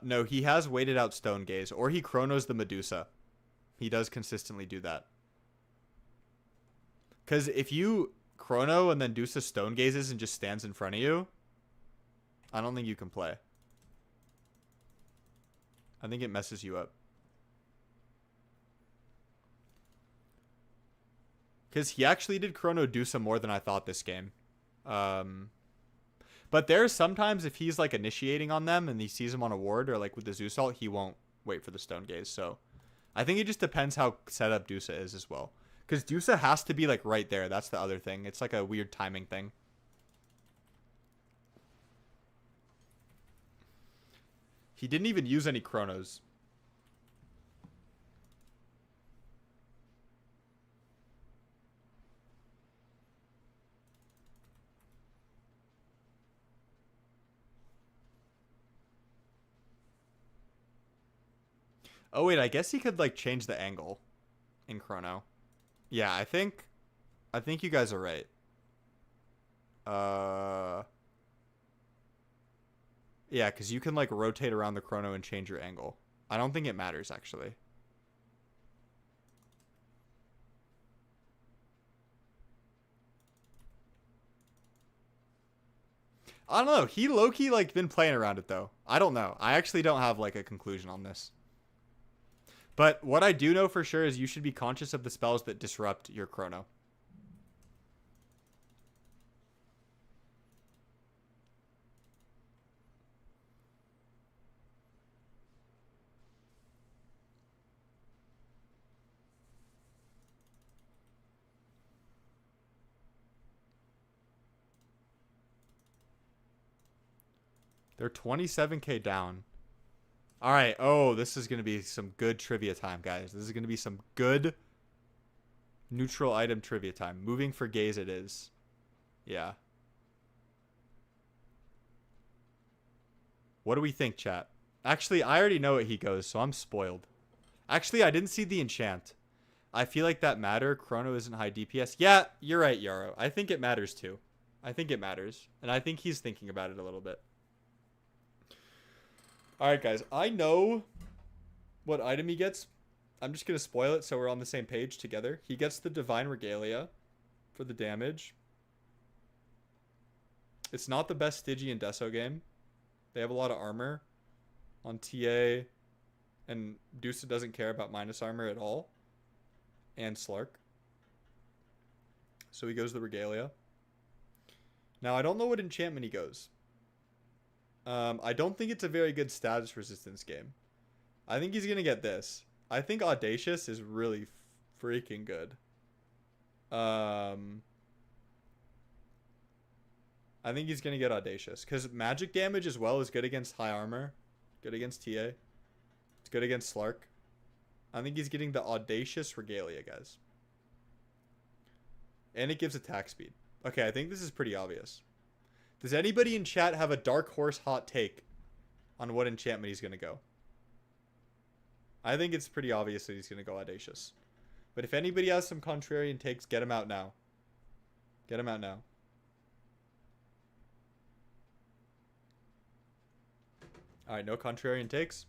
Speaker 1: No, he has waited out Stone Gaze, or he Chronos the Medusa. He does consistently do that. Because if you Chrono and then Dusa Stone Gazes and just stands in front of you, I don't think you can play. I think it messes you up. Because he actually did Chrono Dusa more than I thought this game. But there's sometimes if he's like initiating on them and he sees them on a ward or like with the Zeus ult, he won't wait for the Stone Gaze. So I think it just depends how set up Dusa is as well. Because Dusa has to be like right there. That's the other thing. It's like a weird timing thing. He didn't even use any Chronos. Oh wait, I guess he could like change the angle in Chrono. Yeah, I think you guys are right. Yeah, because you can like rotate around the Chrono and change your angle. I don't think it matters actually. I don't know. He low-key like been playing around it though. I don't know. I actually don't have like a conclusion on this. But what I do know for sure is you should be conscious of the spells that disrupt your Chrono. They're 27k down. All right. Oh, this is going to be some good trivia time, guys. This is going to be some good neutral item trivia time. Moving for Gaze it is. Yeah. What do we think, chat? Actually, I already know what he goes, so I'm spoiled. Actually, I didn't see the enchant. I feel like that matter. Chrono isn't high DPS. Yeah, you're right, Yarrow. I think it matters too. I think it matters. And I think he's thinking about it a little bit. Alright, guys. I know what item he gets. I'm just going to spoil it so we're on the same page together. He gets the Divine Regalia for the damage. It's not the best Stygian Deso game. They have a lot of armor on TA. And Dusa doesn't care about minus armor at all. And Slark. So he goes the Regalia. Now, I don't know what enchantment he goes. I don't think it's a very good status resistance game. I think he's gonna get this. I think Audacious is really freaking good. I think he's gonna get Audacious because magic damage as well is good against high armor, good against TA, it's good against Slark. I think he's getting the Audacious Regalia, guys. And it gives attack speed. Okay, I think this is pretty obvious. Does anybody in chat have a dark horse hot take on what enchantment he's going to go? I think it's pretty obvious that he's going to go Audacious. But if anybody has some contrarian takes, get him out now. Get him out now. Alright, no contrarian takes.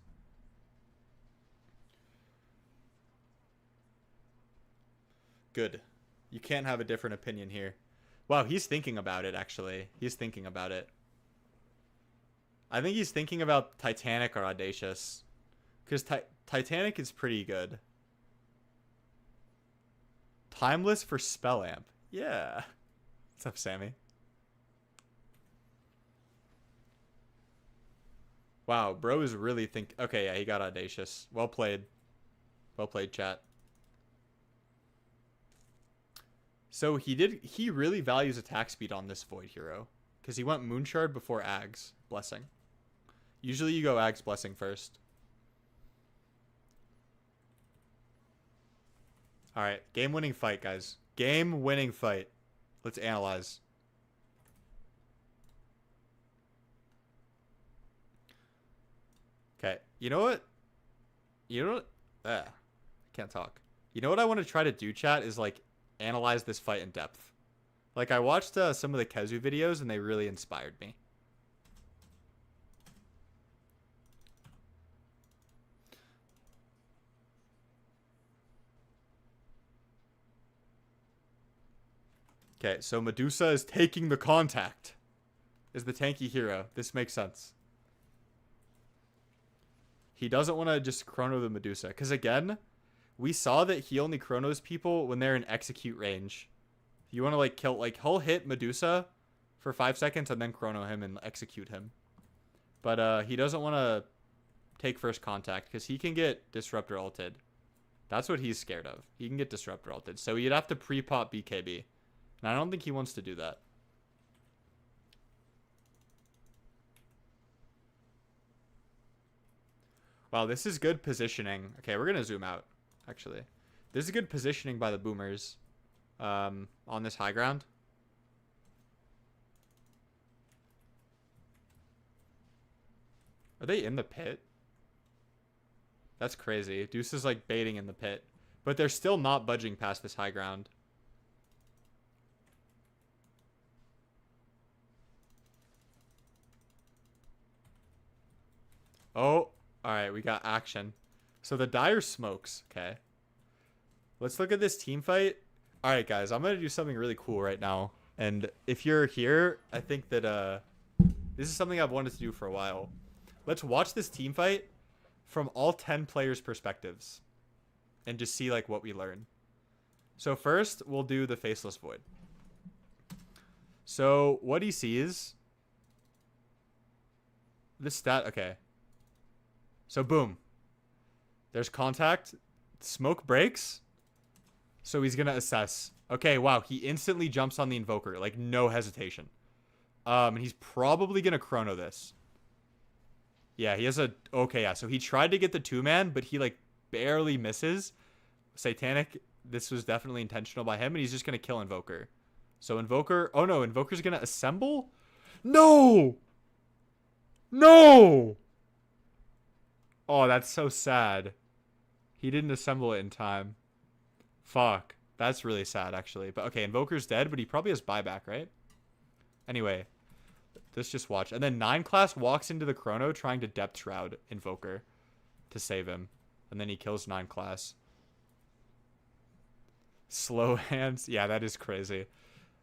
Speaker 1: Good. You can't have a different opinion here. Wow, he's thinking about it, actually. He's thinking about it. I think he's thinking about Titanic or Audacious. Because Titanic is pretty good. Timeless for Spell Amp. Yeah. What's up, Sammy? Wow, bro is really Okay, yeah, he got Audacious. Well played. Well played, chat. So he really values attack speed on this Void hero. Because he went Moonshard before Ags Blessing. Usually you go Ags Blessing first. Alright, game-winning fight, guys. Game-winning fight. Let's analyze. Okay, you know what? Can't talk. You know what I want to try to do, chat, is like analyze this fight in depth. Like I watched some of the Kezu videos and they really inspired me. Okay, so Medusa is taking the contact. Is the tanky hero. This makes sense. He doesn't want to just chrono the Medusa. Because again, we saw that he only chronos people when they're in execute range. You want to like kill, like he'll hit Medusa for 5 seconds and then chrono him and execute him. But he doesn't want to take first contact because he can get Disruptor ulted. That's what he's scared of. He can get Disruptor ulted. So he'd have to pre-pop BKB. And I don't think he wants to do that. Wow, this is good positioning. Okay, we're going to zoom out, actually. This is good positioning by the boomers on this high ground. Are they in the pit? That's crazy. Deuce is like baiting in the pit. But they're still not budging past this high ground. Oh, alright, we got action. So the Dire smokes, okay. Let's look at this team fight. Alright, guys, I'm going to do something really cool right now. And if you're here, I think that this is something I've wanted to do for a while. Let's watch this team fight from all 10 players' perspectives. And just see like what we learn. So first, we'll do the Faceless Void. So what he sees... This stat, okay. So boom. There's contact. Smoke breaks. So he's going to assess. Okay, wow. He instantly jumps on the Invoker. Like, no hesitation. And he's probably going to chrono this. Yeah, he has a... Okay, yeah. So he tried to get the 2-man, but he, like, barely misses. Satanic, this was definitely intentional by him, and he's just going to kill Invoker. So Invoker... Oh, no. Invoker's going to assemble? No! No! Oh, that's so sad. He didn't assemble it in time. Fuck. That's really sad, actually. But okay, Invoker's dead, but he probably has buyback, right? Anyway, let's just watch. And then 9 class walks into the chrono trying to depth shroud Invoker to save him. And then he kills 9 class. Slow hands. Yeah, that is crazy.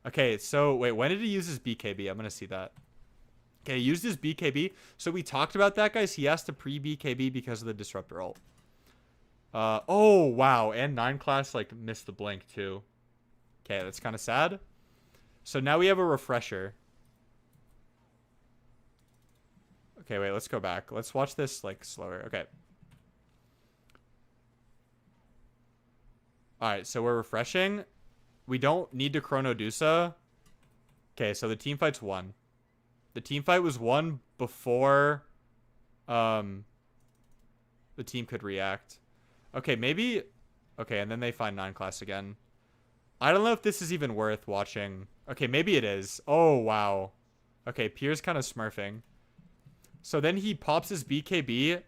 Speaker 1: Okay, so wait, when did he use his BKB? I'm going to see that. Okay, he used his BKB. So we talked about that, guys. He has to pre-BKB because of the Disruptor ult. Oh, wow. And 9 class, like, missed the blink, too. Okay, that's kind of sad. So now we have a refresher. Okay, wait, let's go back. Let's watch this, like, slower. Okay. Alright, so we're refreshing. We don't need to Chrono Dusa. Okay, so the team fight's won. The team fight was won before the team could react. Okay, maybe... Okay, and then they find 9 class again. I don't know if this is even worth watching. Okay, maybe it is. Oh, wow. Okay, Pierre's kind of smurfing. So then he pops his BKB.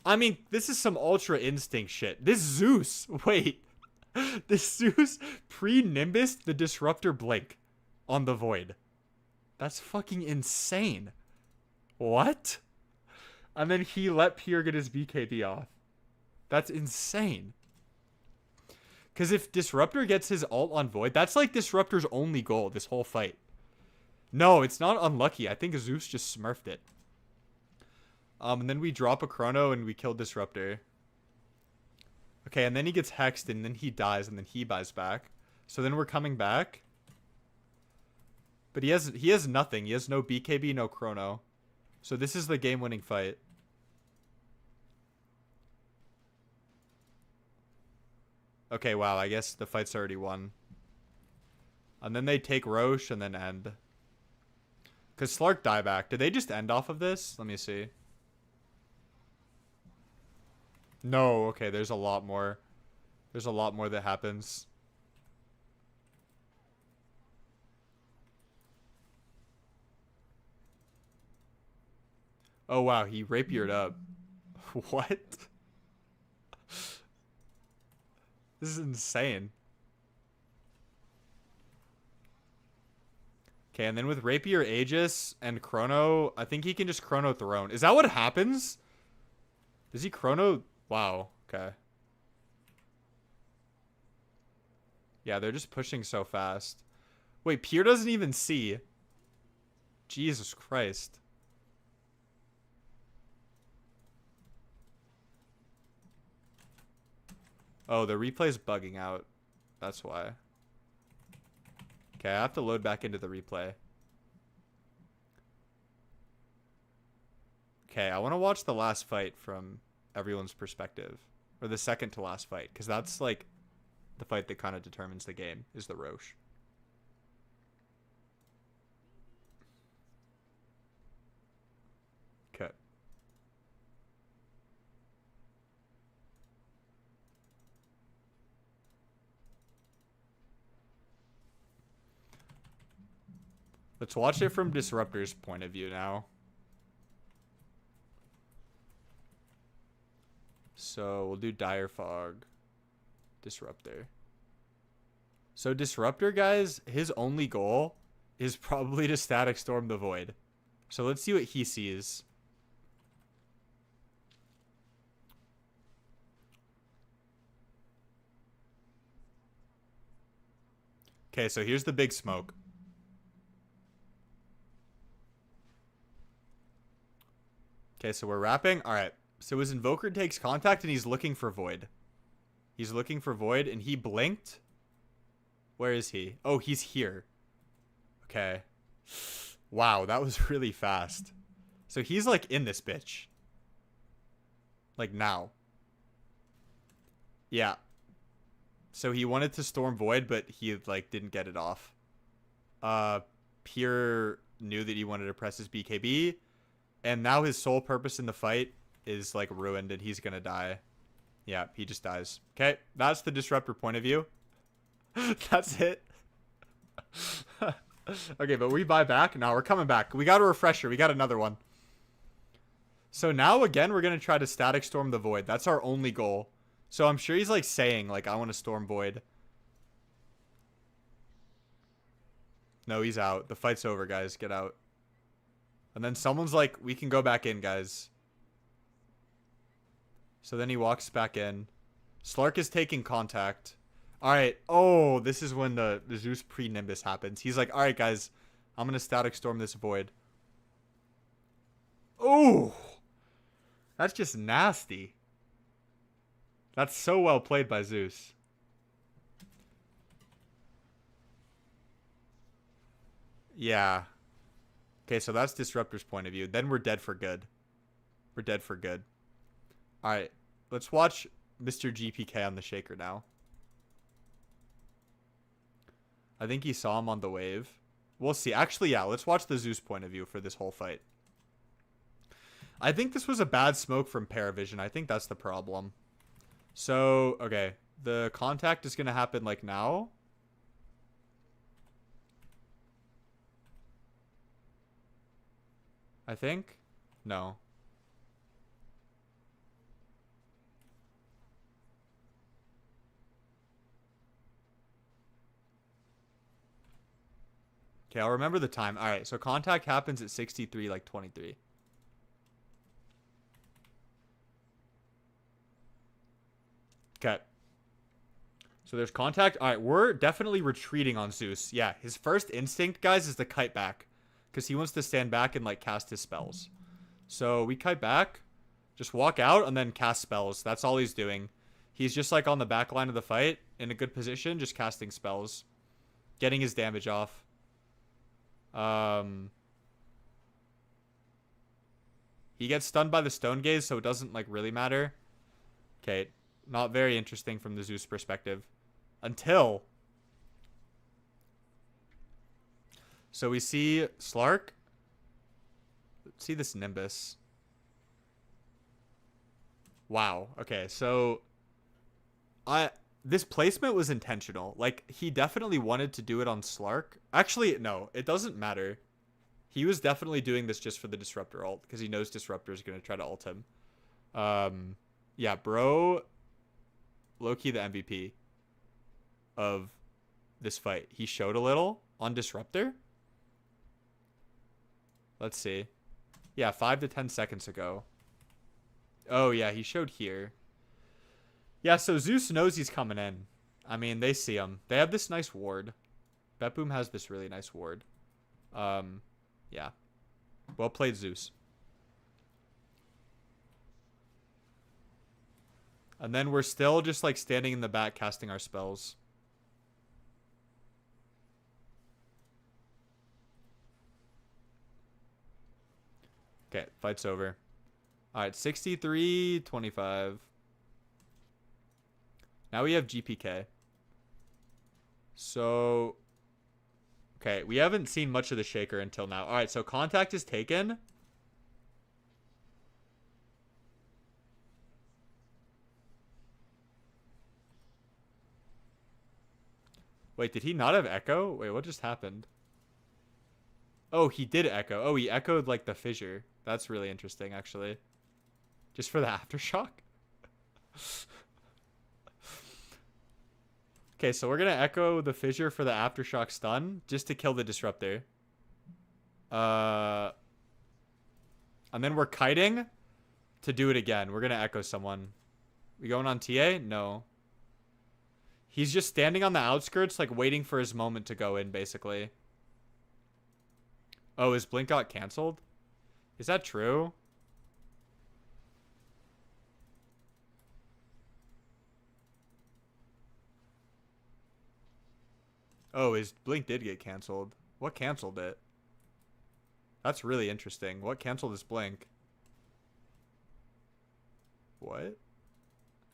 Speaker 1: I mean, this is some Ultra Instinct shit. This Zeus, wait. This Zeus pre-Nimbus the Disruptor Blink on the Void. That's fucking insane. What? And then he let Pierre get his BKB off. That's insane. Because if Disruptor gets his ult on Void, that's like Disruptor's only goal this whole fight. No, it's not unlucky. I think Zeus just smurfed it. And then we drop a Chrono and we kill Disruptor. Okay, and then he gets hexed and then he dies and then he buys back. So then we're coming back. But he has nothing. He has no BKB, no Chrono. So this is the game-winning fight. Okay, wow, I guess the fight's already won. And then they take Roche and then end. Because Slark dieback. Did they just end off of this? Let me see. No, okay, there's a lot more. There's a lot more that happens. Oh, wow, he rapiered up. What? This is insane. Okay, and then with Rapier Aegis and Chrono, I think he can just Chrono Throne. Is that what happens? Does he Chrono? Wow, okay. Yeah, they're just pushing so fast. Wait, Pierre doesn't even see. Jesus Christ. Oh, the replay's bugging out. That's why. Okay, I have to load back into the replay. Okay, I want to watch the last fight from everyone's perspective. Or the second to last fight. Because that's, like, the fight that kind of determines the game, is the Roche. Okay. Let's watch it from Disruptor's point of view now. So we'll do Dire Fog. Disruptor. So Disruptor, guys, his only goal is probably to Static Storm the Void. So let's see what he sees. Okay, so here's the big smoke. Okay, so we're wrapping. All right. So his Invoker takes contact and he's looking for Void. He's looking for Void and he blinked. Where is he? Oh, he's here. Okay. Wow, that was really fast. So he's like in this bitch. Like now. Yeah. So he wanted to Storm Void, but he like didn't get it off. Pierre knew that he wanted to press his BKB. And now his sole purpose in the fight is like ruined and he's gonna die. Yeah, he just dies. Okay, that's the Disruptor point of view. That's it. Okay, but we buy back. Now we're coming back. We got a refresher. We got another one. So now again, we're gonna try to Static Storm the Void. That's our only goal. So I'm sure he's like saying like, I want to Storm Void. No, he's out. The fight's over, guys. Get out. And then someone's like, we can go back in, guys. So then he walks back in. Slark is taking contact. All right. Oh, this is when the Zeus pre-Nimbus happens. He's like, all right, guys. I'm going to Static Storm this Void. Oh. That's just nasty. That's so well played by Zeus. Yeah. Okay, so that's Disruptor's point of view. Then we're dead for good. We're dead for good. All right, let's watch Mr. GPK on the Shaker now. I think he saw him on the wave. We'll see. Actually, yeah, let's watch the Zeus point of view for this whole fight. I think this was a bad smoke from Paravision. I think that's the problem. So, okay. The contact is going to happen like now. I think. No. Okay, I'll remember the time. All right, so contact happens at 63, like 23. Okay. So there's contact. All right, we're definitely retreating on Zeus. Yeah, his first instinct, guys, is to kite back. Because he wants to stand back and, like, cast his spells. So we kite back. Just walk out and then cast spells. That's all he's doing. He's just, like, on the back line of the fight. In a good position, just casting spells. Getting his damage off. He gets stunned by the Stone Gaze, so it doesn't, like, really matter. Okay, not very interesting from the Zeus perspective. Until... So we see Slark. Let's see this Nimbus. Wow. Okay, so... This placement was intentional. Like, he definitely wanted to do it on Slark. Actually, no. It doesn't matter. He was definitely doing this just for the Disruptor ult. Because he knows Disruptor is going to try to ult him. Yeah, bro. Low-key the MVP of this fight. He showed a little on Disruptor. Let's see. Yeah, 5 to 10 seconds ago. Oh, yeah, he showed here. Yeah, so Zeus knows he's coming in. I mean, they see him. They have this nice ward. Betboom has this really nice ward. Yeah. Well played, Zeus. And then we're still just, like, standing in the back casting our spells. Okay, fight's over. Alright, 63-25. Now we have GPK. So... Okay, we haven't seen much of the Shaker until now. Alright, so contact is taken. Wait, did he not have Echo? Wait, what just happened? Oh, he did Echo. Oh, he echoed, like, the fissure. That's really interesting, actually. Just for the Aftershock? Okay, so we're going to echo the fissure for the Aftershock stun, just to kill the Disruptor. And then we're kiting to do it again. We're going to echo someone. We going on TA? No. He's just standing on the outskirts, like, waiting for his moment to go in, basically. Oh, his blink got canceled? Is that true? Oh, his blink did get canceled. What canceled it? That's really interesting. What canceled his blink? What?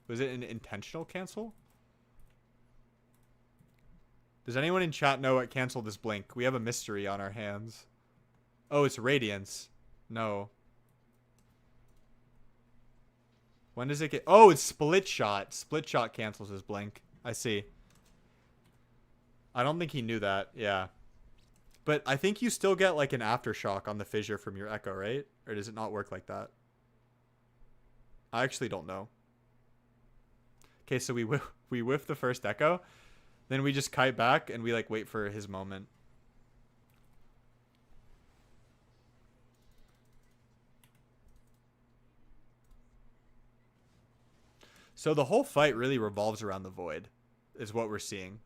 Speaker 1: Was it an intentional cancel? Does anyone in chat know what canceled his blink? We have a mystery on our hands. Oh, it's Radiance. No. When does it get... Oh, it's Split Shot. Split Shot cancels his blink. I see. I don't think he knew that. Yeah. But I think you still get, like, an Aftershock on the fissure from your Echo, right? Or does it not work like that? I actually don't know. Okay, so we whiff the first Echo. Then we just kite back and we, like, wait for his moment. So the whole fight really revolves around the Void, is what we're seeing.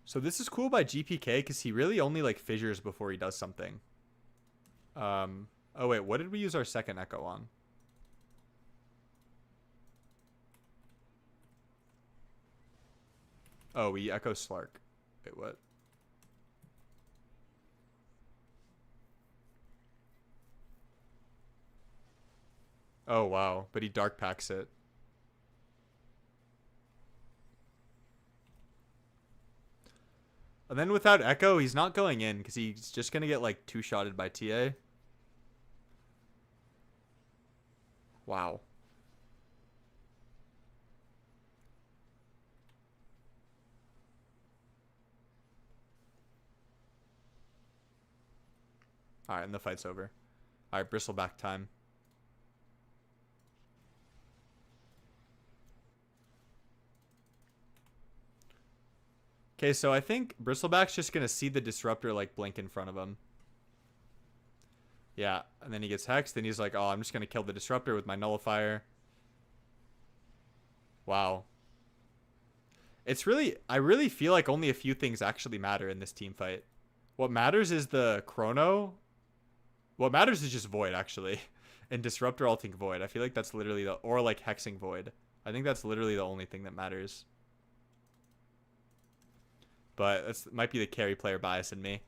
Speaker 1: So this is cool by GPK because he really only, like, fissures before he does something. Oh wait, what did we use our second Echo on? Oh, we echo Slark. Wait, what? Oh, wow. But he dark packs it. And then without echo, he's not going in because he's just going to get like two-shotted by TA. Wow. All right, and the fight's over. All right, bristleback time. Okay, so I think bristleback's just going to see the disruptor like blink in front of him. Yeah, and then he gets hexed, and he's like, oh, I'm just going to kill the disruptor with my nullifier. Wow. It's really, I really feel like only a few things actually matter in this team fight. What matters is the chrono. What matters is just void, actually. And disruptor ulting void. I feel like that's literally the, or like hexing void. I think that's literally the only thing that matters. But that might be the carry player bias in me.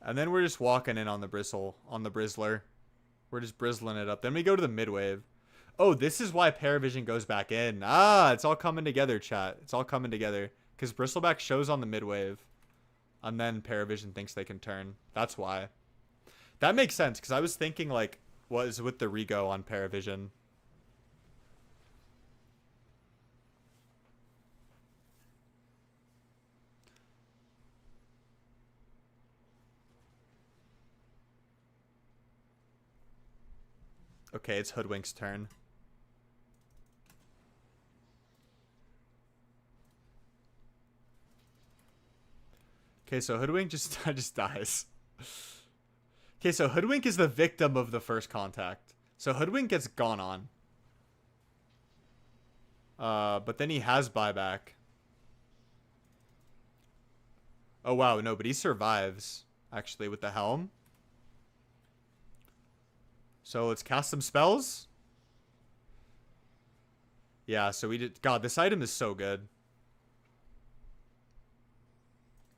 Speaker 1: And then we're just walking in on the Brizzler. We're just brizzling it up. Then we go to the mid wave. Oh, this is why Paravision goes back in. Ah, it's all coming together, chat. It's all coming together. Because Bristleback shows on the mid wave. And then Paravision thinks they can turn. That's why. That makes sense. Because I was thinking, like, what is with the Rego on Paravision? Okay, it's Hoodwink's turn. Okay, so Hoodwink just dies. Okay, so Hoodwink is the victim of the first contact. So Hoodwink gets gone on. But then he has buyback. Oh, wow. No, but he survives, actually, with the helm. So let's cast some spells. Yeah, so we did... God, this item is so good.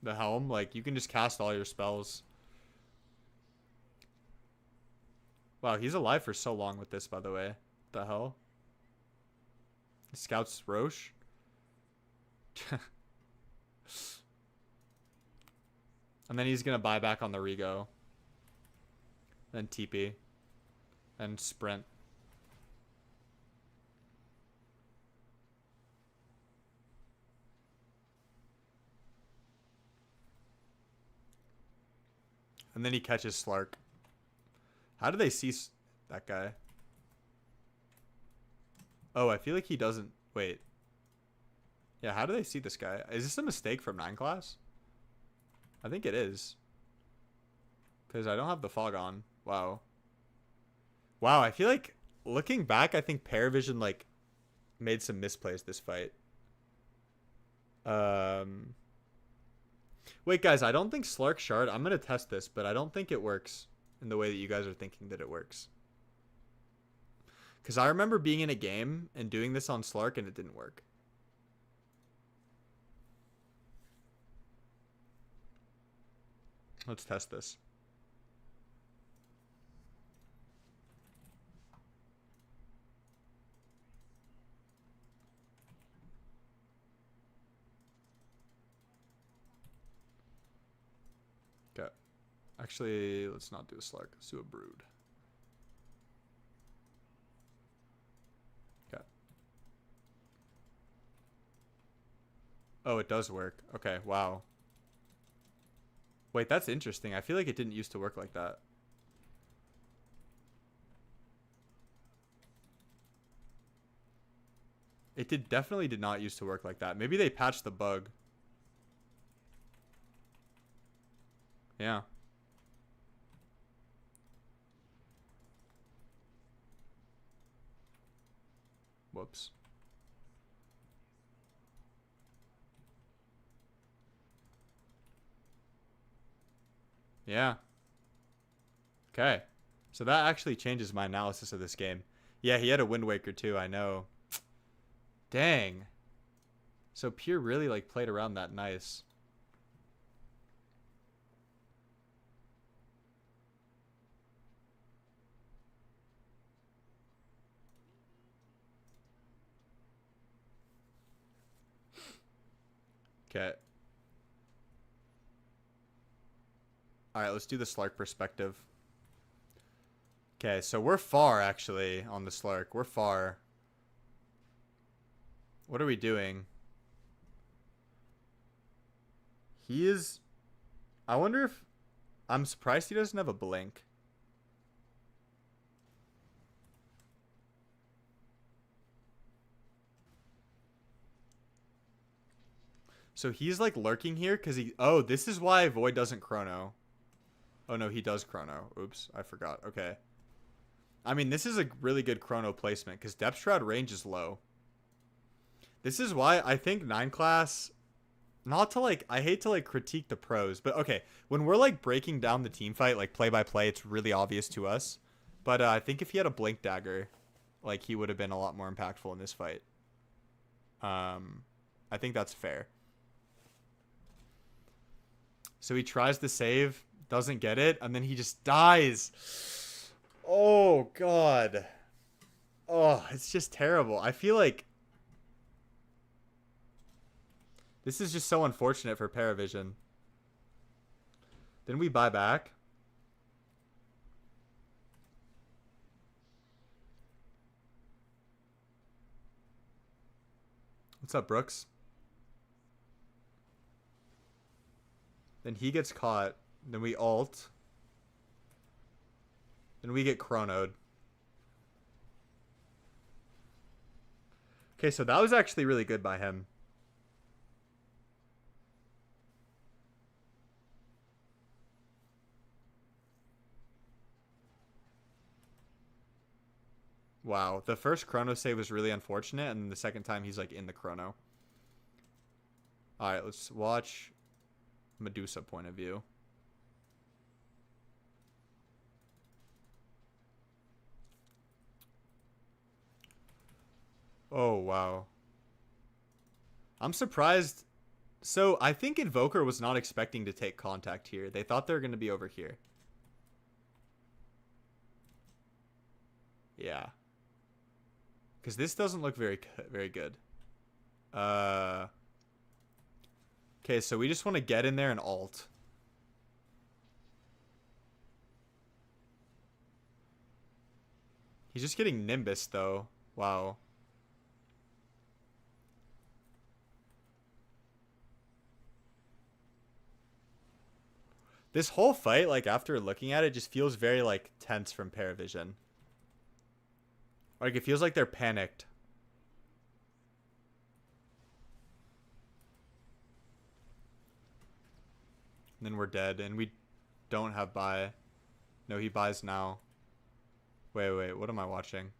Speaker 1: The helm, like, you can just cast all your spells. Wow, he's alive for so long with this, by the way. What the hell? He scouts Roche. And then he's going to buy back on the Rego. Then TP. And sprint. And then he catches Slark. How do they see that guy? Oh, I feel like he doesn't... Wait. Yeah, how do they see this guy? Is this a mistake from 9 class? I think it is. Because I don't have the fog on. Wow. Wow, I feel like... Looking back, I think Paravision, like, made some misplays this fight. Wait, guys, I don't think Slark Shard... I'm going to test this, but I don't think it works in the way that you guys are thinking that it works. Because I remember being in a game and doing this on Slark and it didn't work. Let's test this. Okay. Actually, let's not do a Slark. Let's do a Brood. Okay. Oh, it does work. Okay, wow. Wait, that's interesting. I feel like it didn't used to work like that. It definitely did not used to work like that. Maybe they patched the bug. Yeah. Whoops. Yeah. Okay. So that actually changes my analysis of this game. Yeah, he had a Wind Waker too, I know. Dang. So Pier really like played around that nice. Okay. All right, let's do the Slark perspective. Okay, so we're far actually on the Slark. We're far. What are we doing? He is... I wonder if... I'm surprised he doesn't have a blink. So he's like lurking here because he... Oh, this is why Void doesn't chrono. Oh no, he does chrono. Oops, I forgot. Okay. I mean, this is a really good chrono placement because Depth Shroud range is low. This is why I think 9 class... Not to like... I hate to like critique the pros, but okay. When we're like breaking down the team fight, like play by play, it's really obvious to us. But I think if he had a Blink Dagger, like he would have been a lot more impactful in this fight. I think that's fair. So he tries to save, doesn't get it, and then he just dies. Oh, God. Oh, it's just terrible. I feel like this is just so unfortunate for Paravision. Didn't we buy back? What's up, Brooks? Then he gets caught. Then we ult. Then we get chronoed. Okay, so that was actually really good by him. Wow, the first chrono save was really unfortunate, and the second time he's like in the chrono. Alright, let's watch Medusa point of view. Oh, wow. I'm surprised. So, I think Invoker was not expecting to take contact here. They thought they were going to be over here. Yeah. Because this doesn't look very good. Okay, so we just want to get in there and ult. He's just getting Nimbus, though. Wow. This whole fight, like, after looking at it, just feels very, like, tense from Paravision. Like, it feels like they're panicked. And then we're dead, and we don't have buy. No, he buys now. Wait, what am I watching?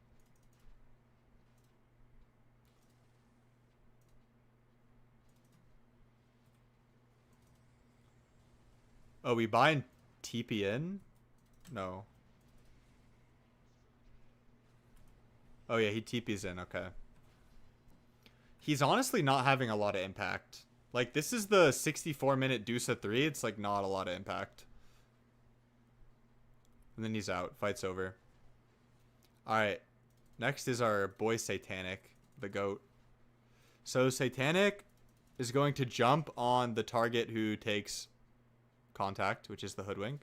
Speaker 1: Oh, we buy and TP in? No. Oh yeah, he TP's in, okay. He's honestly not having a lot of impact. Like, this is the 64-minute Dusa 3. It's, like, not a lot of impact. And then he's out. Fight's over. Alright. Next is our boy Satanic, the GOAT. So, Satanic is going to jump on the target who takes contact, which is the Hoodwink.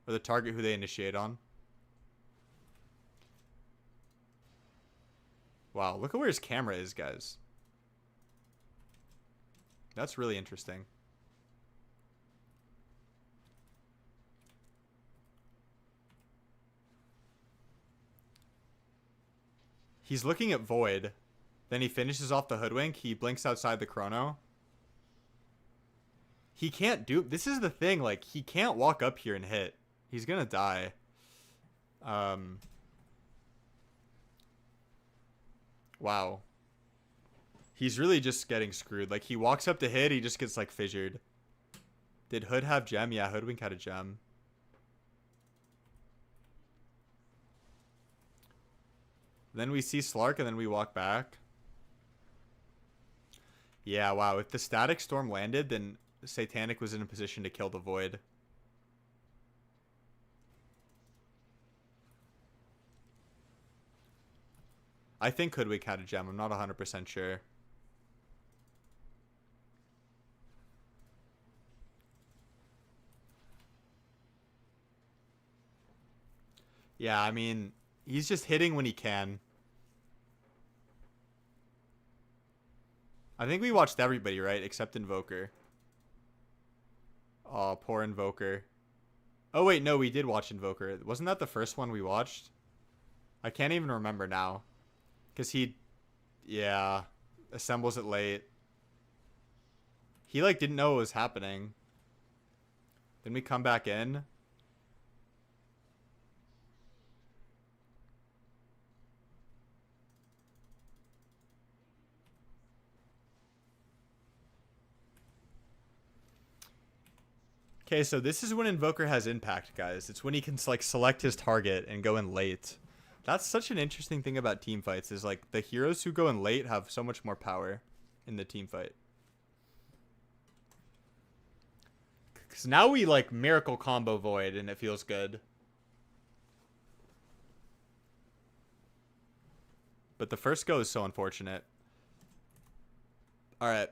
Speaker 1: Or the target who they initiate on. Wow, look at where his camera is, guys. That's really interesting. He's looking at Void. Then he finishes off the Hoodwink. He blinks outside the chrono. He can't do... This is the thing. Like, he can't walk up here and hit. He's gonna die. Wow. He's really just getting screwed. Like, he walks up to hit, he just gets, like, fissured. Did Hood have gem? Yeah, Hoodwink had a gem. Then we see Slark, and then we walk back. Yeah, wow. If the Static Storm landed, then Satanic was in a position to kill the Void. I think Hoodwink had a gem. I'm not 100% sure. Yeah, I mean, he's just hitting when he can. I think we watched everybody, right? Except Invoker. Oh, poor Invoker. Oh, wait, no, we did watch Invoker. Wasn't that the first one we watched? I can't even remember now. Because he, yeah, assembles it late. He, like, didn't know what was happening. Then we come back in. Okay, so this is when Invoker has impact, guys. It's when he can like select his target and go in late. That's such an interesting thing about team fights is like the heroes who go in late have so much more power in the team fight. Because now we like miracle combo Void and it feels good. But the first go is so unfortunate. All right.